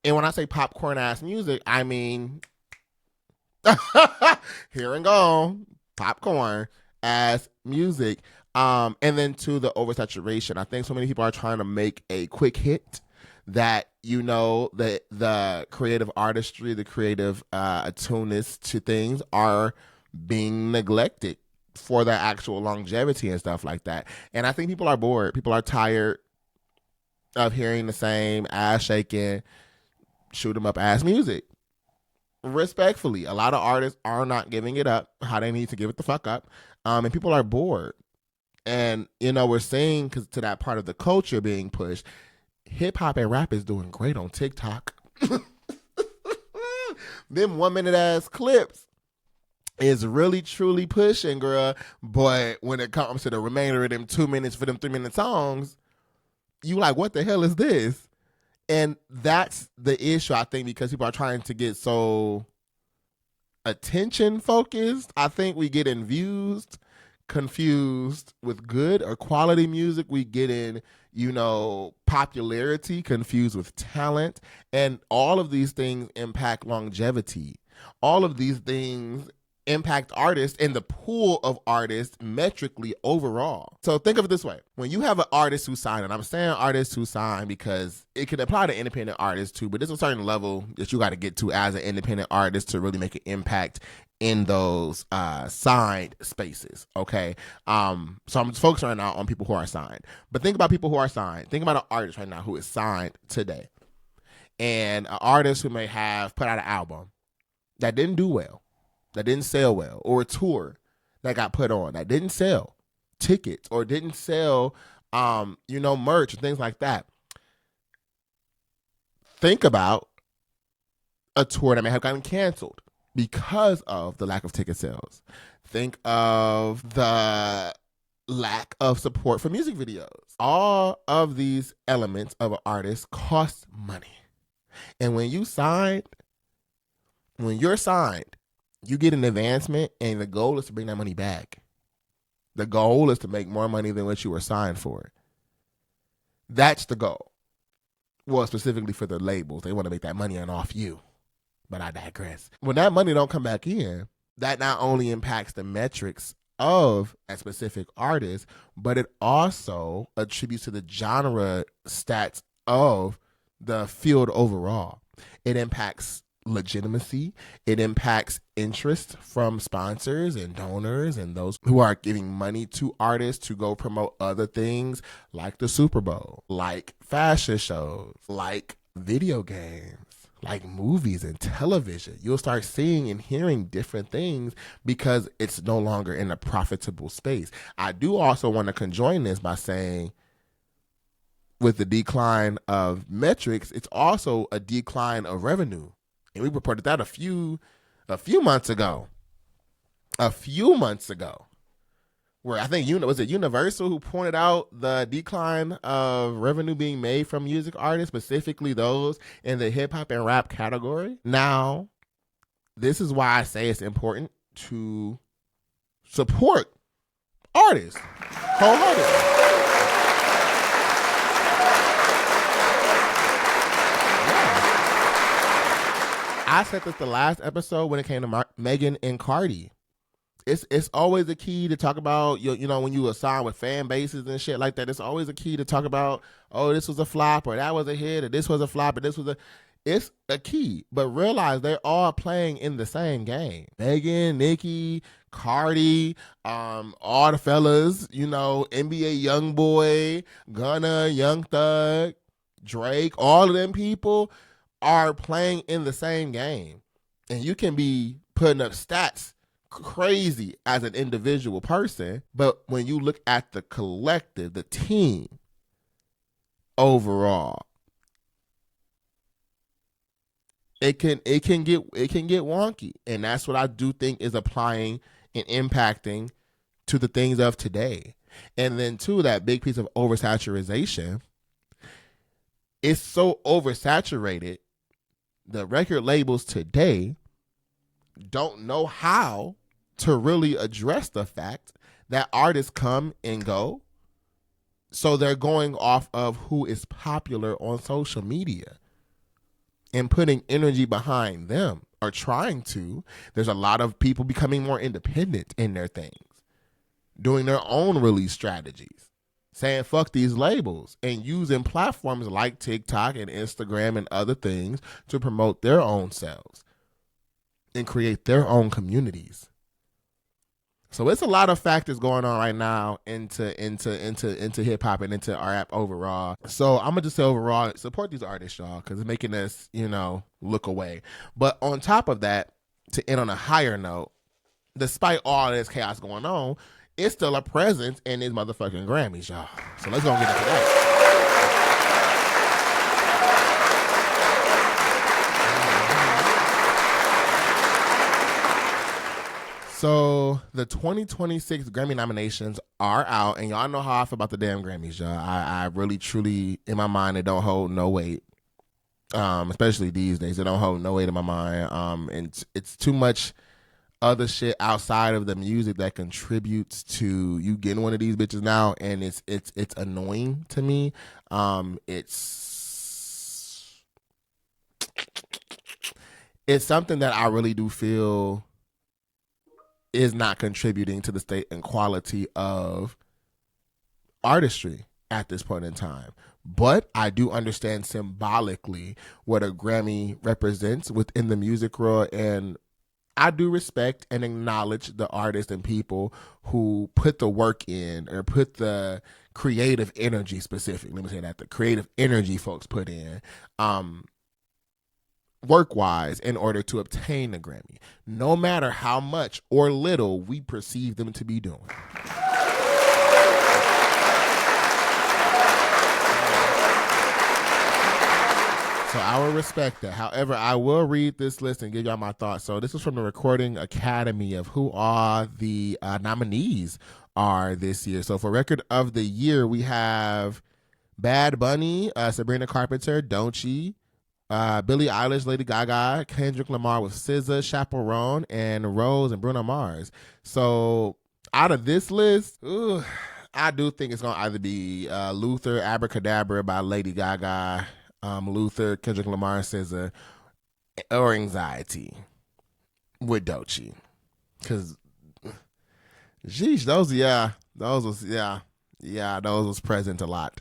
when I say popcorn ass music, I mean here and gone, popcorn ass music. And then to the oversaturation, I think so many people are trying to make a quick hit that, you know, the creative artistry, the creative attunements to things are being neglected for their actual longevity and stuff like that. And I think people are bored. People are tired of hearing the same ass shaking, shoot 'em up ass music. Respectfully, a lot of artists are not giving it up how they need to give it the fuck up. And people are bored. And, we're seeing, because to that part of the culture being pushed, hip hop and rap is doing great on TikTok. Them 1 minute ass clips is really truly pushing, girl. But when it comes to the remainder of them 2 minutes for them 3-minute songs, you like, what the hell is this? And that's the issue, I think, because people are trying to get so attention focused. I think we get confused with good or quality music. We get in, popularity confused with talent. And all of these things impact longevity. All of these things impact artists and the pool of artists metrically overall. So think of it this way. When you have an artist who signed, and I'm saying artists who sign because it can apply to independent artists too, but there's a certain level that you got to get to as an independent artist to really make an impact in those signed spaces, okay? So I'm focusing right now on people who are signed. But think about people who are signed. Think about an artist right now who is signed today. And an artist who may have put out an album that didn't do well, that didn't sell well, or a tour that got put on that didn't sell tickets or didn't sell, merch and things like that. Think about a tour that may have gotten canceled because of the lack of ticket sales. Think of the lack of support for music videos. All of these elements of an artist cost money. And when you're signed, you get an advancement, and the goal is to bring that money back. The goal is to make more money than what you were signed for. That's the goal. Well, specifically for the labels. They want to make that money on off you. But I digress. When that money don't come back in, that not only impacts the metrics of a specific artist, but it also attributes to the genre stats of the field overall. It impacts legitimacy. It impacts interest from sponsors and donors and those who are giving money to artists to go promote other things like the Super Bowl, like fashion shows, like video games, like movies and television. You'll start seeing and hearing different things because it's no longer in a profitable space. I do also want to conjoin this by saying, with the decline of metrics, it's also a decline of revenue. And we reported that a few months ago. Where I think, was it Universal who pointed out the decline of revenue being made from music artists, specifically those in the hip hop and rap category? Now, this is why I say it's important to support artists wholeheartedly. I said this the last episode when it came to Megan and Cardi. It's always a key to talk about, when you assign with fan bases and shit like that. It's always a key to talk about, oh, this was a flop, or that was a hit, or this was a flop, or this was a... It's a key, but realize they're all playing in the same game. Megan, Nicki, Cardi, all the fellas, NBA Youngboy, Gunna, Young Thug, Drake, all of them people are playing in the same game. And you can be putting up stats crazy as an individual person, but when you look at the collective, the team overall, it can get wonky. And that's what I do think is applying and impacting to the things of today. And then too, that big piece of oversaturation, it's so oversaturated. The record labels today don't know how to really address the fact that artists come and go. So they're going off of who is popular on social media and putting energy behind them, or trying to. There's a lot of people becoming more independent in their things, doing their own release strategies, saying fuck these labels, and using platforms like TikTok and Instagram and other things to promote their own selves and create their own communities. So it's a lot of factors going on right now into hip hop and into rap overall. So I'm gonna just say overall, support these artists, y'all, because it's making us, look away. But on top of that, to end on a higher note, despite all this chaos going on, it's still a presence in these motherfucking Grammys, y'all. So let's go and get into that. So the 2026 Grammy nominations are out, and y'all know how I feel about the damn Grammys, y'all. I really, truly, in my mind, it don't hold no weight. Especially these days, it don't hold no weight in my mind. And it's too much other shit outside of the music that contributes to you getting one of these bitches now, and it's annoying to me. It's something that I really do feel is not contributing to the state and quality of artistry at this point in time. But I do understand symbolically what a Grammy represents within the music world, and I do respect and acknowledge the artists and people who put the work in, or put the creative energy, specifically, let me say that, the creative energy folks put in, work-wise, in order to obtain the Grammy, no matter how much or little we perceive them to be doing. So I will respect that. However, I will read this list and give y'all my thoughts. So this is from the Recording Academy of who all the nominees are this year. So for Record of the Year, we have Bad Bunny, Sabrina Carpenter, Doechii, Billie Eilish, Lady Gaga, Kendrick Lamar with SZA, Chaperone, and Rose and Bruno Mars. So out of this list, I do think it's going to either be Luther, Abracadabra by Lady Gaga, Luther, Kendrick Lamar, SZA, or Anxiety with Doechii. Because, sheesh, those was present a lot.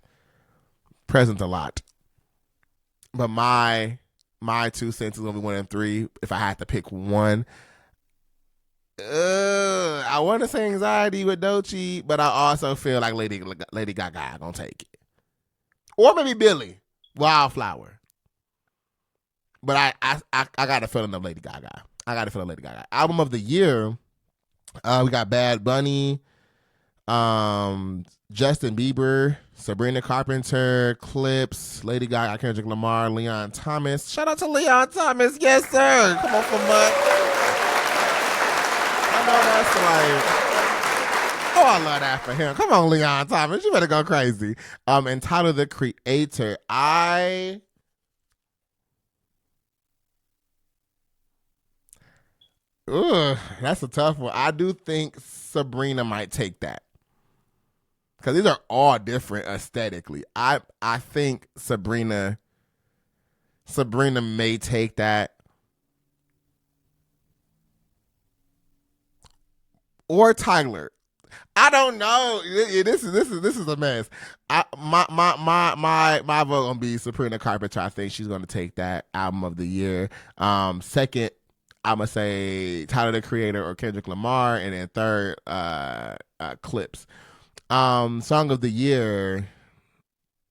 But my 2 cents is gonna be 1 and 3. If I had to pick one, I want to say Anxiety with Doechii, but I also feel like Lady Gaga gonna take it, or maybe Billy Wildflower. But I got a feeling of Lady Gaga. Album of the Year, we got Bad Bunny, Justin Bieber, Sabrina Carpenter, Clips, Lady Gaga, Kendrick Lamar, Leon Thomas. Shout out to Leon Thomas. Yes, sir. Come on for month. I know that's I love that for him. Come on, Leon Thomas. You better go crazy. And Tyler, the Creator. That's a tough one. I do think Sabrina might take that, because these are all different aesthetically. I think Sabrina may take that, or Tyler. I don't know. This is a mess. My vote gonna be Sabrina Carpenter. I think she's gonna take that album of the year. Second, I'm gonna say Tyler, the Creator, or Kendrick Lamar, and then third, Clips. Song of the Year,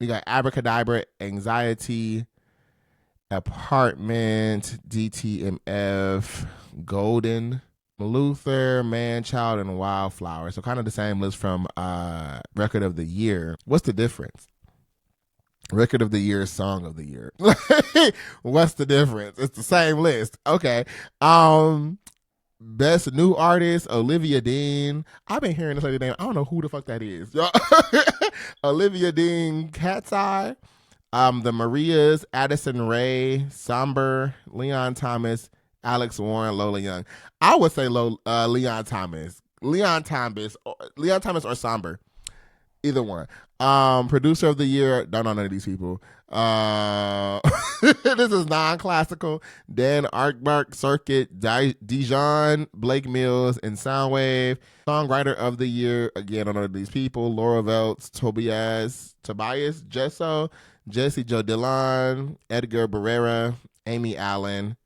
we got Abracadabra, Anxiety, Apartment, DTMF, Golden, Luther, Man Child, and Wildflower. So kind of the same list from Record of the Year. What's the difference? Record of the Year, Song of the Year. What's the difference? It's the same list. Okay. Best New Artist, Olivia Dean. I've been hearing this lady name. I don't know who the fuck that is. Olivia Dean, Cat's Eye, the Marias, Addison Rae, Somber, Leon Thomas, Alex Warren, Lola Young. I would say Leon Thomas. Leon Thomas or Somber. Either one. Producer of the Year, don't know none of these people. This is non-classical. Dan Arkmark, Circuit, Dijon, Blake Mills, and Soundwave. Songwriter of the Year, again, don't know these people. Laura Veltz, Tobias Gesso, Jesse Joe Dillon, Edgar Barrera, Amy Allen,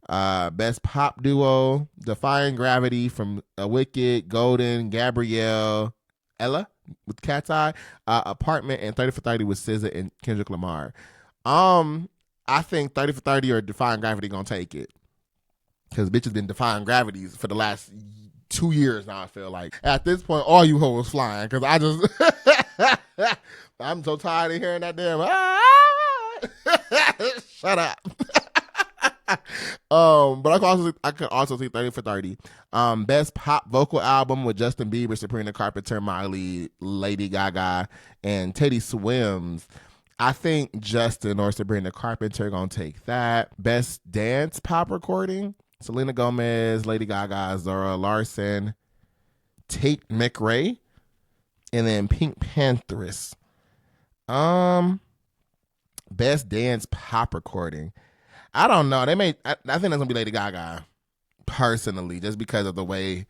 Best pop duo, Defying Gravity from Wicked, Golden, Gabrielle, Ella with Cat's Eye, Apartment, and 30 for 30 with SZA and Kendrick Lamar. I think 30 for 30 or Defying Gravity gonna take it. Because bitches been defying gravities for the last 2 years now, I feel like. At this point, all you hoes flying. Because I just... I'm so tired of hearing that damn... Shut up. But I could also see 30 for 30. Best pop vocal album with Justin Bieber, Sabrina Carpenter, Miley, Lady Gaga, and Teddy Swims. I think Justin or Sabrina Carpenter gonna take that. Best dance pop recording, Selena Gomez, Lady Gaga, Zora Larson, Tate McRae, and then Pink Panthers. Best dance pop recording. I don't know. I think that's gonna be Lady Gaga, personally, just because of the way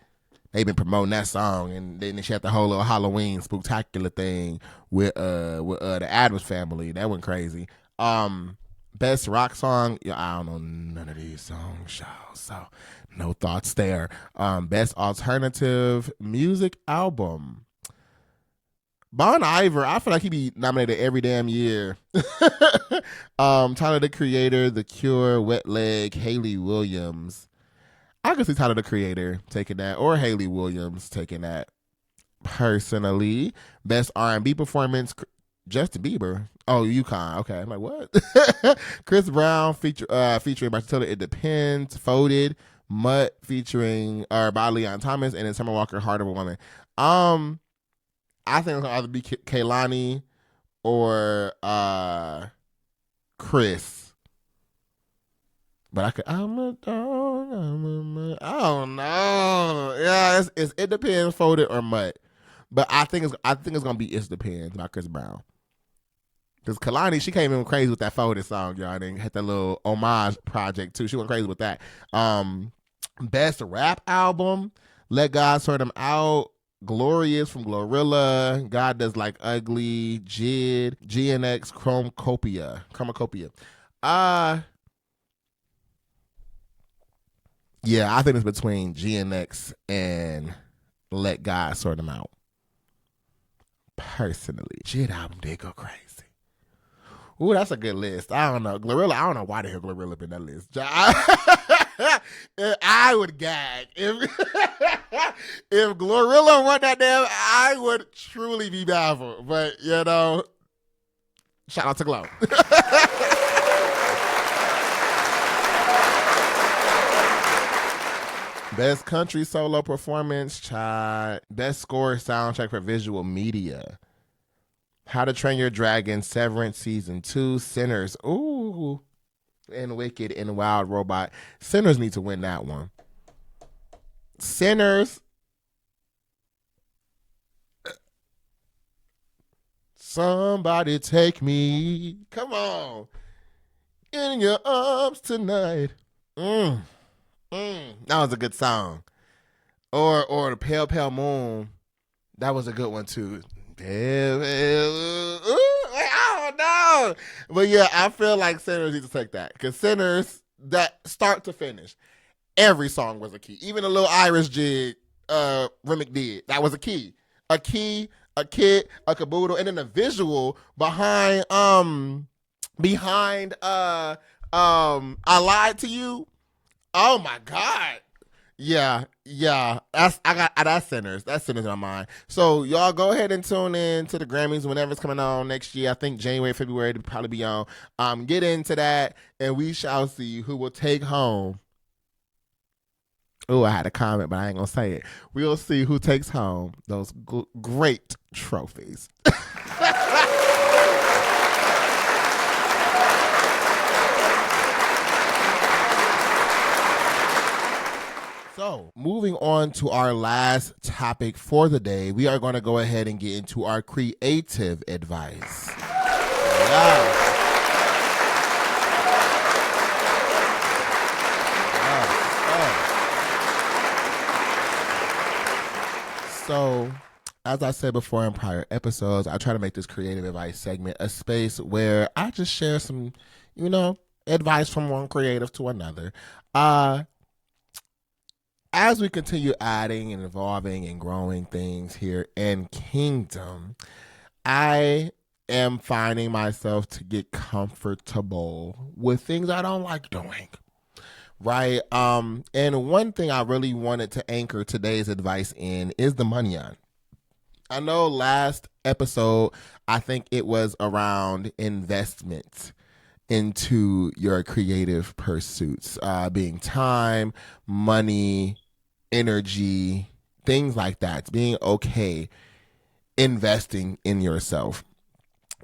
they've been promoting that song, and then she had the whole little Halloween spooktacular thing with the Addams Family. That went crazy. Best rock song. Yeah, I don't know none of these songs, y'all, so no thoughts there. Best alternative music album. Bon Iver, I feel like he be nominated every damn year. Tyler the Creator, The Cure, Wet Leg, Hayley Williams. I could see Tyler the Creator taking that, or Hayley Williams taking that. Personally, best R&B performance, Justin Bieber. Oh, UConn. Okay, I'm like, what? Chris Brown featuring Bartella, It Depends, Folded, Mutt featuring by Leon Thomas, and then Summer Walker, Heart of a Woman. I think it's gonna either be Kehlani or Chris. But I'm a dog. I don't know. Yeah, it depends. Folded or Mutt. But I think it's gonna be It Depends by Chris Brown. Because Kehlani, she came in crazy with that Folded song, y'all. And had that little homage project too. She went crazy with that. Best rap album, Let God Sort Them Out. Glorious from Glorilla, God Does Like Ugly, Jid, GNX, Chromacopia. Yeah, I think it's between GNX and Let God Sort Them Out. Personally, Jid album did go crazy. Ooh, that's a good list. I don't know. Glorilla, I don't know why the hell Glorilla up in that list. I would gag. If Glorilla won that damn, I would truly be baffled. But, shout out to Glow. Best country solo performance, child. Best score soundtrack for visual media. How to Train Your Dragon, Severance Season 2, Sinners, ooh, and Wicked and Wild Robot. Sinners need to win that one. Sinners. Somebody take me. Come on. In your arms tonight. That was a good song. Or the Pale Pale Moon. That was a good one too. I don't know. But yeah, I feel like Sinners need to take that. Because Sinners, that start to finish, every song was a key. Even the little Irish jig Remick did. That was a key. A key, a kit, a caboodle, and then a visual behind I Lied to You. Oh my God. Yeah. That's Sinners. That's Sinners in my mind. So y'all go ahead and tune in to the Grammys whenever it's coming on next year. I think January, February to probably be on. Get into that, and we shall see who will take home. Oh, I had a comment, but I ain't gonna say it. We'll see who takes home those great trophies. So, moving on to our last topic for the day, we are going to go ahead and get into our creative advice. Yeah. So, as I said before in prior episodes, I try to make this creative advice segment a space where I just share some, advice from one creative to another. As we continue adding and evolving and growing things here in Kvngdom, I am finding myself to get comfortable with things I don't like doing. Right. And one thing I really wanted to anchor today's advice in is the money on. I know last episode, I think it was around investment into your creative pursuits, being time, money, energy, things like that. It's being okay investing in yourself.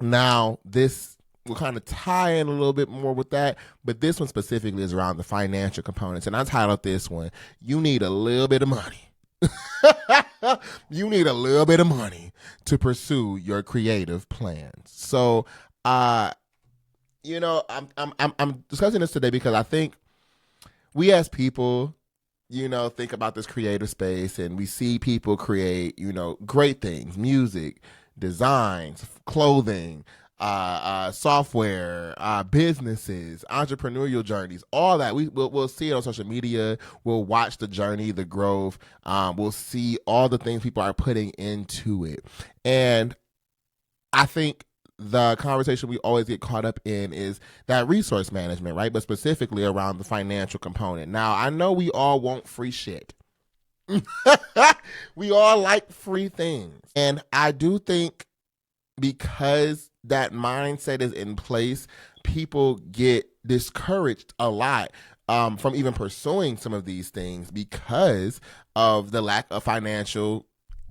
Now, this will kind of tie in a little bit more with that, but this one specifically is around the financial components. And I titled this one, You Need a Little Bit of Money. You need a little bit of money to pursue your creative plans. So, I'm discussing this today because I think we as people, think about this creative space and we see people create, great things, music, designs, clothing, software, businesses, entrepreneurial journeys, all that. We'll see it on social media. We'll watch the journey, the growth. We'll see all the things people are putting into it. And I think the conversation we always get caught up in is that resource management, right? But specifically around the financial component. Now, I know we all want free shit. We all like free things. And I do think because that mindset is in place, people get discouraged a lot from even pursuing some of these things because of the lack of financial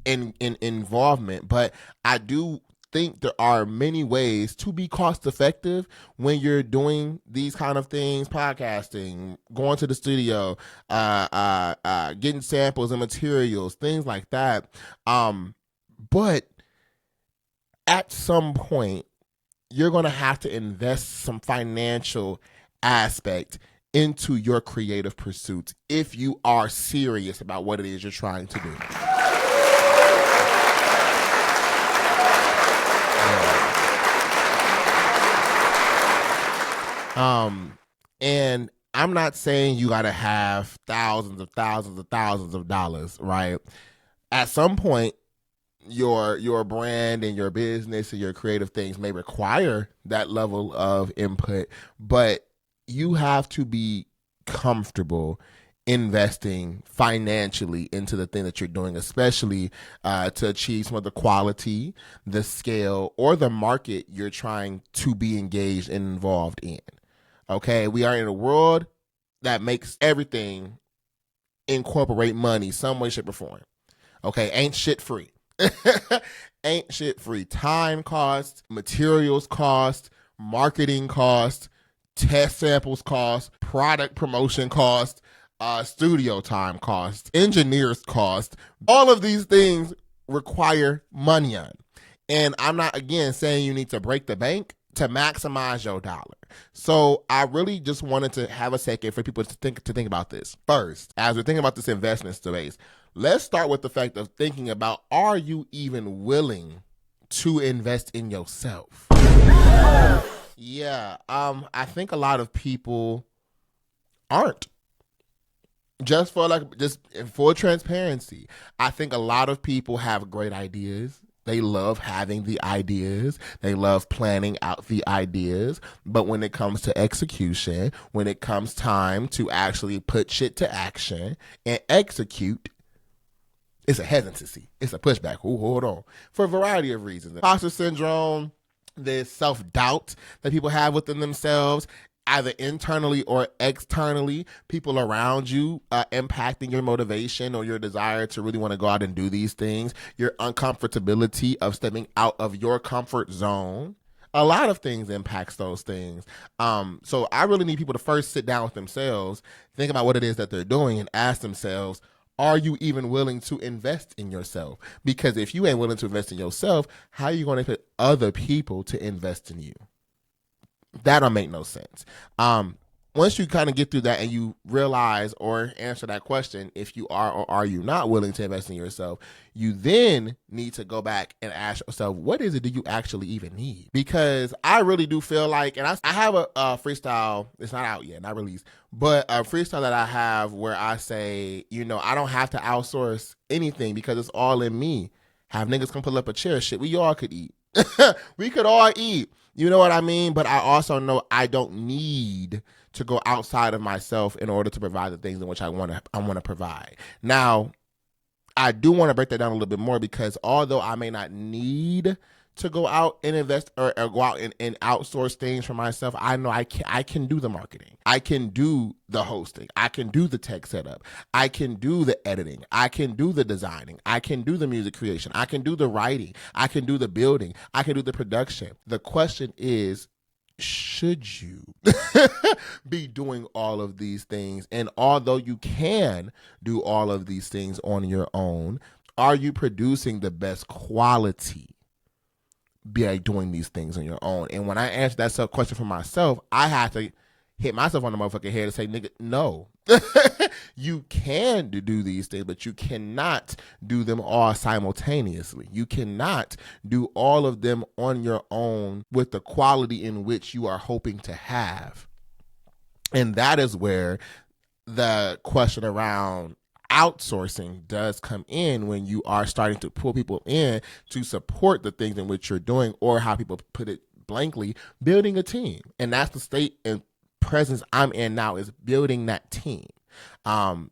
involvement. But I do think there are many ways to be cost effective when you're doing these kind of things, podcasting, going to the studio, getting samples and materials, things like that. But at some point, you're going to have to invest some financial aspect into your creative pursuits if you are serious about what it is you're trying to do. And I'm not saying you got to have thousands of dollars, right? At some point, your brand and your business and your creative things may require that level of input, but you have to be comfortable investing financially into the thing that you're doing, especially to achieve some of the quality, the scale, or the market you're trying to be engaged and involved in. Okay, we are in a world that makes everything incorporate money some way, shape, or form. Okay, ain't shit free. Ain't shit free. Time cost, materials cost, marketing cost, test samples cost, product promotion cost, studio time cost, engineers cost. All of these things require money on. And I'm not, again, saying you need to break the bank to maximize your dollar. So I really just wanted to have a second for people to think about this. First, as we're thinking about this investment space, let's start with the fact of thinking about, are you even willing to invest in yourself? Yeah, I think a lot of people aren't. Just in full transparency, I think a lot of people have great ideas. They love having the ideas. They love planning out the ideas. But when it comes to execution, when it comes time to actually put shit to action and execute, it's a hesitancy. It's a pushback. Ooh, hold on. For a variety of reasons. Imposter syndrome, the self-doubt that people have within themselves, either internally or externally, people around you impacting your motivation or your desire to really want to go out and do these things, your uncomfortability of stepping out of your comfort zone. A lot of things impacts those things. So I really need people to first sit down with themselves, think about what it is that they're doing, and ask themselves, are you even willing to invest in yourself? Because if you ain't willing to invest in yourself, how are you going to put other people to invest in you? That don't make no sense. once you kind of get through that and you realize or answer that question, if you are or are you not willing to invest in yourself, you then need to go back and ask yourself, what is it do you actually even need? Because I really do feel like, and I have a freestyle, it's not out yet, not released, but a freestyle that I have where I say, I don't have to outsource anything because it's all in me. Have niggas come pull up a chair, shit, we all could eat. We could all eat. You know what I mean? But I also know I don't need to go outside of myself in order to provide the things in which I want to provide. Now, I do want to break that down a little bit more because although I may not need to go out and invest or go out and outsource things for myself, I know I can do the marketing. I can do the hosting. I can do the tech setup. I can do the editing. I can do the designing. I can do the music creation. I can do the writing. I can do the building. I can do the production. The question is, should you be doing all of these things? And although you can do all of these things on your own, are you producing the best quality by doing these things on your own? And when I answer that question for myself, I have to hit myself on the motherfucking head and say, nigga, no. You can do these things, but you cannot do them all simultaneously. You cannot do all of them on your own with the quality in which you are hoping to have. And that is where the question around outsourcing does come in, when you are starting to pull people in to support the things in which you're doing, or how people put it blankly, building a team. And that's the state and presence I'm in now, is building that team.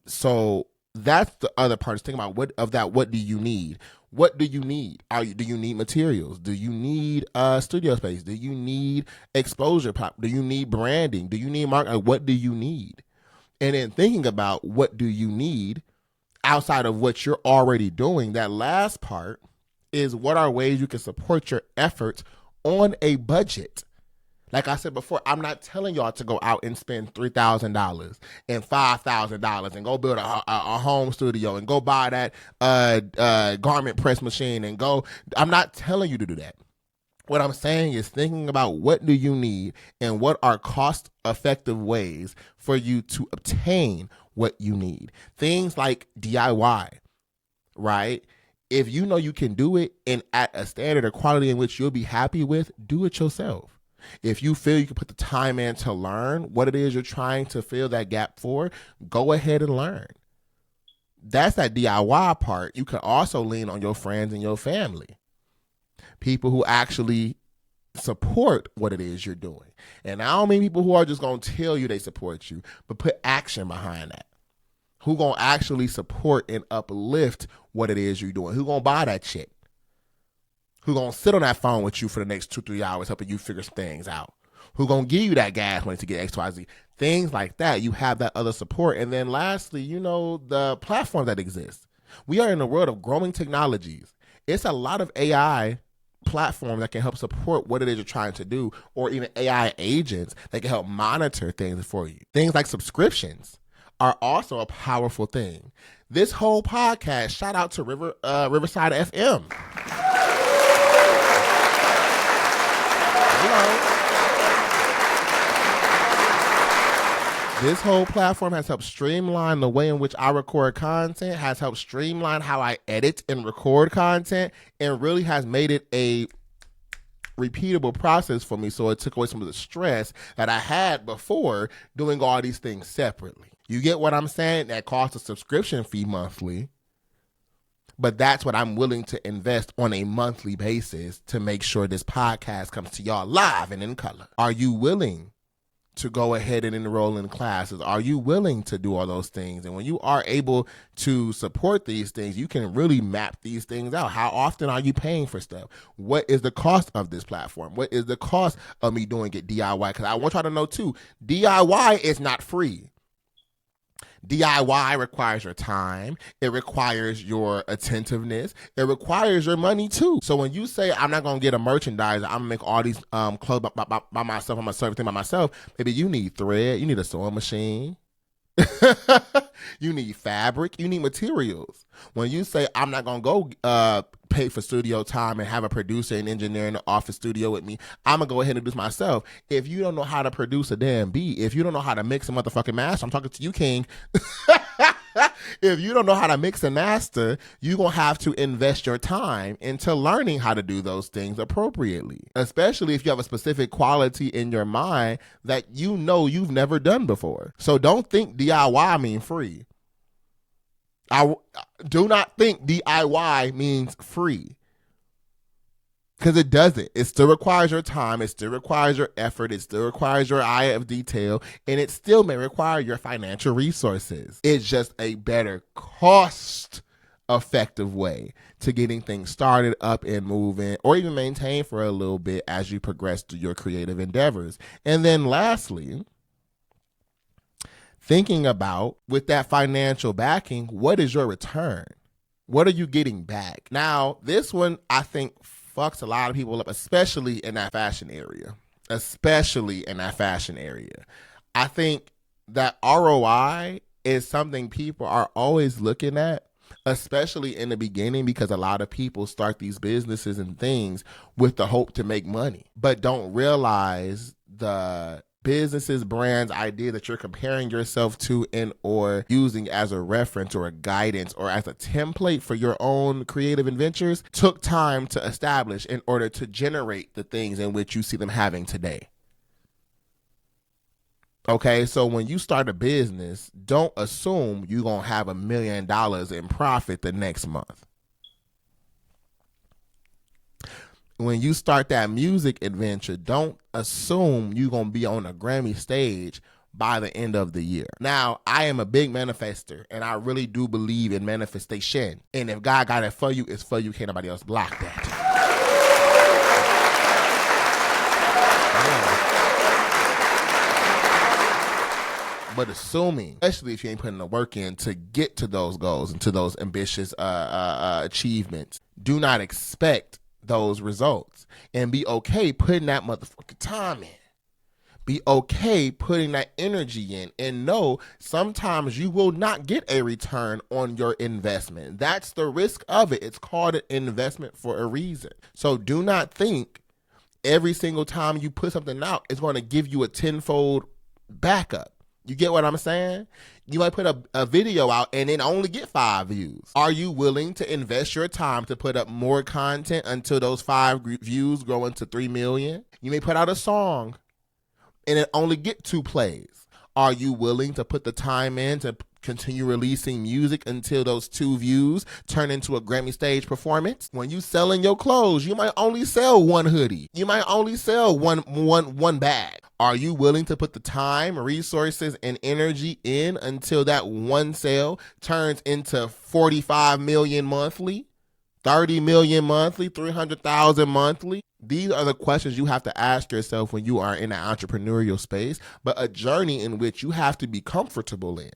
So that's the other part, is thinking about what do you need? What do you need? Do you need materials? Do you need studio space? Do you need exposure pop? Do you need branding? Do you need marketing? What do you need? And then thinking about what do you need outside of what you're already doing, that last part is, what are ways you can support your efforts on a budget? Like I said before, I'm not telling y'all to go out and spend $3,000 and $5,000 and go build a home studio and go buy that garment press machine and go. I'm not telling you to do that. What I'm saying is thinking about what do you need and what are cost-effective ways for you to obtain what you need. Things like DIY, right? If you know you can do it and at a standard or quality in which you'll be happy with, do it yourself. If you feel you can put the time in to learn what it is you're trying to fill that gap for, go ahead and learn. That's that DIY part. You can also lean on your friends and your family. People who actually support what it is you're doing. And I don't mean people who are just going to tell you they support you, but put action behind that. Who going to actually support and uplift what it is you're doing? Who going to buy that shit? Who going to sit on that phone with you for the next 2-3 hours helping you figure things out? Who going to give you that gas money to get XYZ? Things like that. You have that other support. And then lastly, the platform that exists. We are in a world of growing technologies. It's a lot of AI platform that can help support what it is you're trying to do, or even AI agents that can help monitor things for you. Things like subscriptions are also a powerful thing. This whole podcast, shout out to Riverside FM. This whole platform has helped streamline the way in which I record content, has helped streamline how I edit and record content, and really has made it a repeatable process for me. So it took away some of the stress that I had before doing all these things separately. You get what I'm saying? That costs a subscription fee monthly, but that's what I'm willing to invest on a monthly basis to make sure this podcast comes to y'all live and in color. Are you willing to go ahead and enroll in classes? Are you willing to do all those things? And when you are able to support these things, you can really map these things out. How often are you paying for stuff? What is the cost of this platform? What is the cost of me doing it DIY? Because I want y'all to know too, DIY is not free. DIY requires your time. It requires your attentiveness. It requires your money too. So when you say, I'm not going to get a merchandiser, I'm going to make all these clothes by myself, I'm going to serve everything by myself, maybe you need thread, you need a sewing machine. You need fabric. You need materials. When you say, I'm not going to go pay for studio time and have a producer and engineer in the office studio with me, I'm going to go ahead and do this myself. If you don't know how to produce a damn beat, if you don't know how to mix a motherfucking master, I'm talking to you, King. If you don't know how to mix and master, you're going to have to invest your time into learning how to do those things appropriately, especially if you have a specific quality in your mind that you know you've never done before. So don't think DIY means free. I do not think DIY means free, because it doesn't. It still requires your time. It still requires your effort. It still requires your eye of detail. And it still may require your financial resources. It's just a better cost-effective way to getting things started up and moving, or even maintained for a little bit as you progress through your creative endeavors. And then lastly, thinking about, with that financial backing, what is your return? What are you getting back? Now, this one, I think, fucks a lot of people up, especially in that fashion area. I think that ROI is something people are always looking at, especially in the beginning, because a lot of people start these businesses and things with the hope to make money, but don't realize the businesses, brands, idea that you're comparing yourself to and or using as a reference or a guidance or as a template for your own creative adventures took time to establish in order to generate the things in which you see them having today. Okay, so when you start a business, don't assume you're going to have $1 million in profit the next month. When you start that music adventure, don't assume you're going to be on a Grammy stage by the end of the year. Now, I am a big manifester, and I really do believe in manifestation. And if God got it for you, it's for you. Can't nobody else block that. But assuming, especially if you ain't putting the work in to get to those goals and to those ambitious achievements, do not expect those results, and be okay putting that motherfucking time in. Be okay putting that energy in, and know sometimes you will not get a return on your investment. That's the risk of it. It's called an investment for a reason. So do not think every single time you put something out, it's going to give you a tenfold backup. You get what I'm saying? You might put a video out and then only get 5 views. Are you willing to invest your time to put up more content until those 5 views grow into 3 million? You may put out a song and it only get 2 plays. Are you willing to put the time in to continue releasing music until those 2 views turn into a Grammy stage performance? When you selling your clothes, you might only sell 1 hoodie. You might only sell one bag. Are you willing to put the time, resources, and energy in until that one sale turns into 45 million monthly, 30 million monthly, 300,000 monthly? These are the questions you have to ask yourself when you are in an entrepreneurial space, but a journey in which you have to be comfortable in.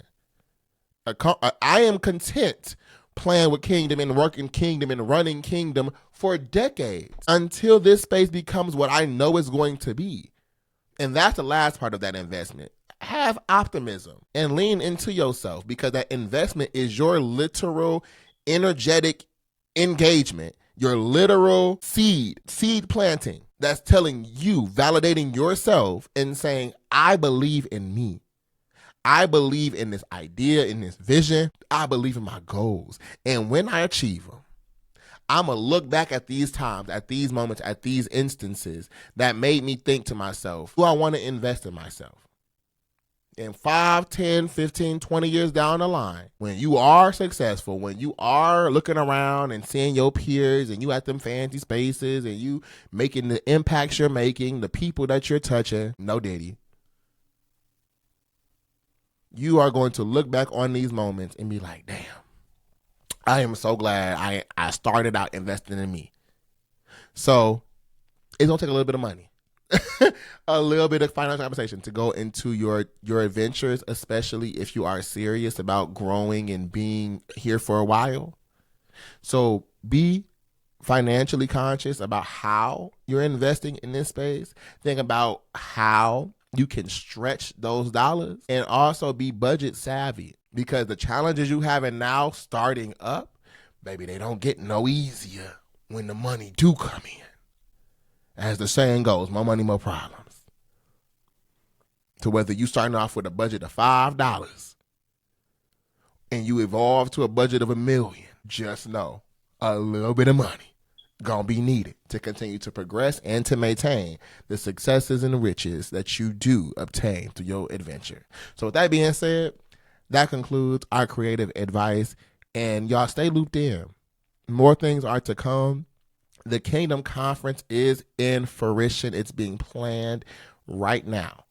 I am content playing with Kvngdom and working Kvngdom and running Kvngdom for decades until this space becomes what I know it's going to be. And that's the last part of that investment. Have optimism and lean into yourself, because that investment is your literal energetic engagement, your literal seed planting that's telling you, validating yourself and saying, I believe in me. I believe in this idea, in this vision. I believe in my goals. And when I achieve them, I'm going to look back at these times, at these moments, at these instances that made me think to myself, do I want to invest in myself? In 5, 10, 15, 20 years down the line, when you are successful, when you are looking around and seeing your peers and you at them fancy spaces and you making the impacts you're making, the people that you're touching, no diddy, you are going to look back on these moments and be like, damn, I am so glad I started out investing in me. So it's going to take a little bit of money, a little bit of financial compensation to go into your adventures, especially if you are serious about growing and being here for a while. So be financially conscious about how you're investing in this space. Think about how you can stretch those dollars, and also be budget savvy. Because the challenges you having now starting up, baby, they don't get no easier when the money do come in. As the saying goes, more money, more problems. To whether you starting off with a budget of $5 and you evolve to a budget of $1 million, just know a little bit of money gonna be needed to continue to progress and to maintain the successes and the riches that you do obtain through your adventure. So with that being said, that concludes our creative advice, and y'all stay looped in. More things are to come. The Kvngdom Conference is in fruition. It's being planned right now.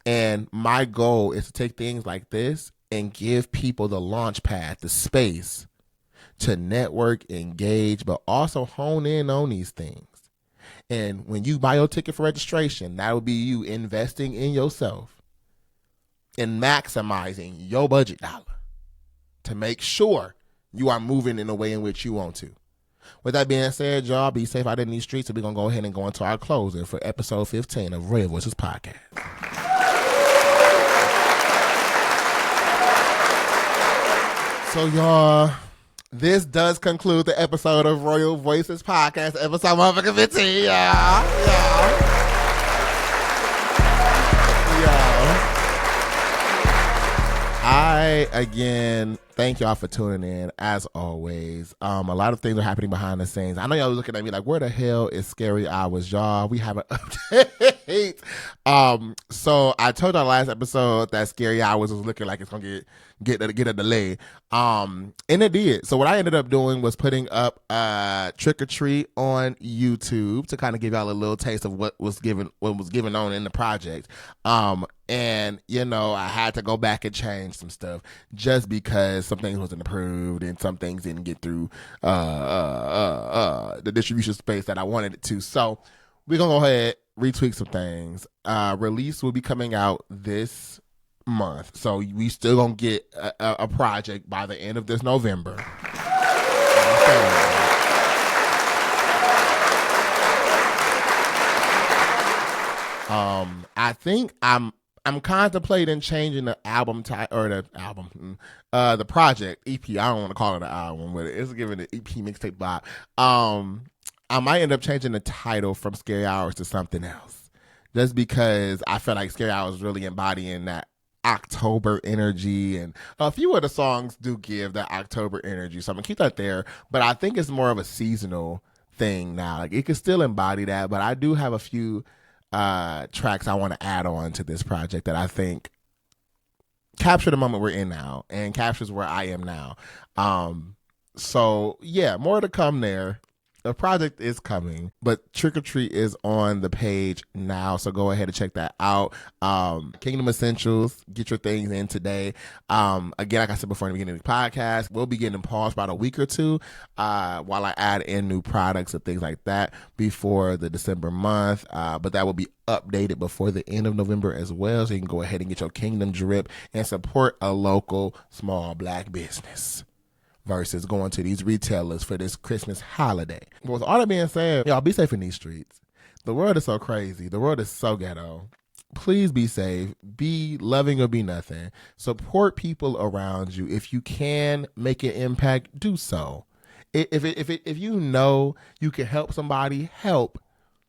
And my goal is to take things like this and give people the launch pad, the space to network, engage, but also hone in on these things. And when you buy your ticket for registration, that will be you investing in yourself and maximizing your budget dollar to make sure you are moving in the way in which you want to. With that being said, y'all be safe out in these streets, and we're going to go ahead and go into our closer for episode 15 of Royal Voices Podcast. So, y'all, this does conclude the episode of Royal Voices Podcast, episode motherfucking 15, y'all. I, again, thank y'all for tuning in, as always. A lot of things are happening behind the scenes. I know y'all looking at me like, where the hell is Scary Hours, y'all? We have an update. So I told y'all last episode that Scary Hours was looking like it's going to get a delay. And it did. So what I ended up doing was putting up Trick or Treat on YouTube to kind of give y'all a little taste of what was given on in the project. And, you know, I had to go back and change some stuff just because some things wasn't approved and some things didn't get through the distribution space that I wanted it to. So we're going to go ahead, retweak some things. Release will be coming out this month. So we still going to get a project by the end of this November. I think I'm contemplating changing the album the project EP. I don't want to call it an album, but it's giving the EP mixtape vibe. I might end up changing the title from Scary Hours to something else, just because I feel like Scary Hours really embodying that October energy, and a few of the songs do give that October energy. So I'm gonna keep that there, but I think it's more of a seasonal thing now. Like it can still embody that, but I do have a few tracks I want to add on to this project that I think capture the moment we're in now and captures where I am now. So yeah, more to come there. The project is coming, but Trick or Treat is on the page now, so go ahead and check that out. Kvngdom Essentials, get your things in today. Again, like I said before in the beginning of the podcast, we'll be getting paused about a week or two while I add in new products and things like that before the December month, but that will be updated before the end of November as well, so you can go ahead and get your Kvngdom drip and support a local small black business versus going to these retailers for this Christmas holiday. But with all that being said, y'all be safe in these streets. The world is so crazy. The world is so ghetto. Please be safe. Be loving or be nothing. Support people around you. If you can make an impact, do so. If you know you can help somebody, help,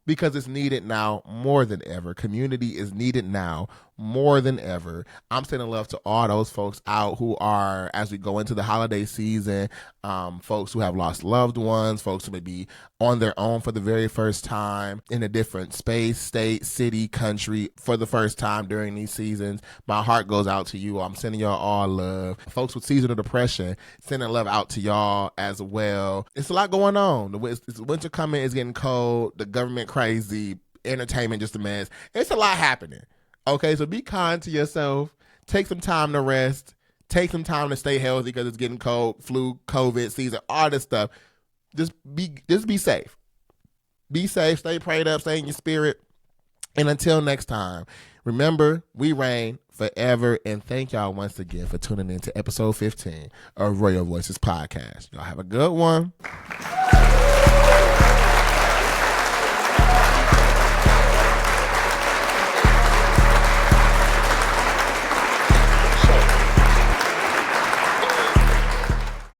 because it's needed now more than ever. Community is needed now more than ever. I'm sending love to all those folks out who are, as we go into the holiday season, folks who have lost loved ones, folks who may be on their own for the very first time in a different space, state, city, country for the first time during these seasons. My heart goes out to you. I'm sending y'all all love. Folks with seasonal depression, sending love out to y'all as well. It's a lot going on. It's winter coming. It's getting cold. The government crazy. Entertainment just a mess. It's a lot happening. Okay, so be kind to yourself. Take some time to rest. Take some time to stay healthy because it's getting cold, flu, COVID season, all this stuff. Just be safe. Be safe. Stay prayed up. Stay in your spirit. And until next time, remember, we reign forever. And thank y'all once again for tuning in to episode 15 of Royal Voices Podcast. Y'all have a good one.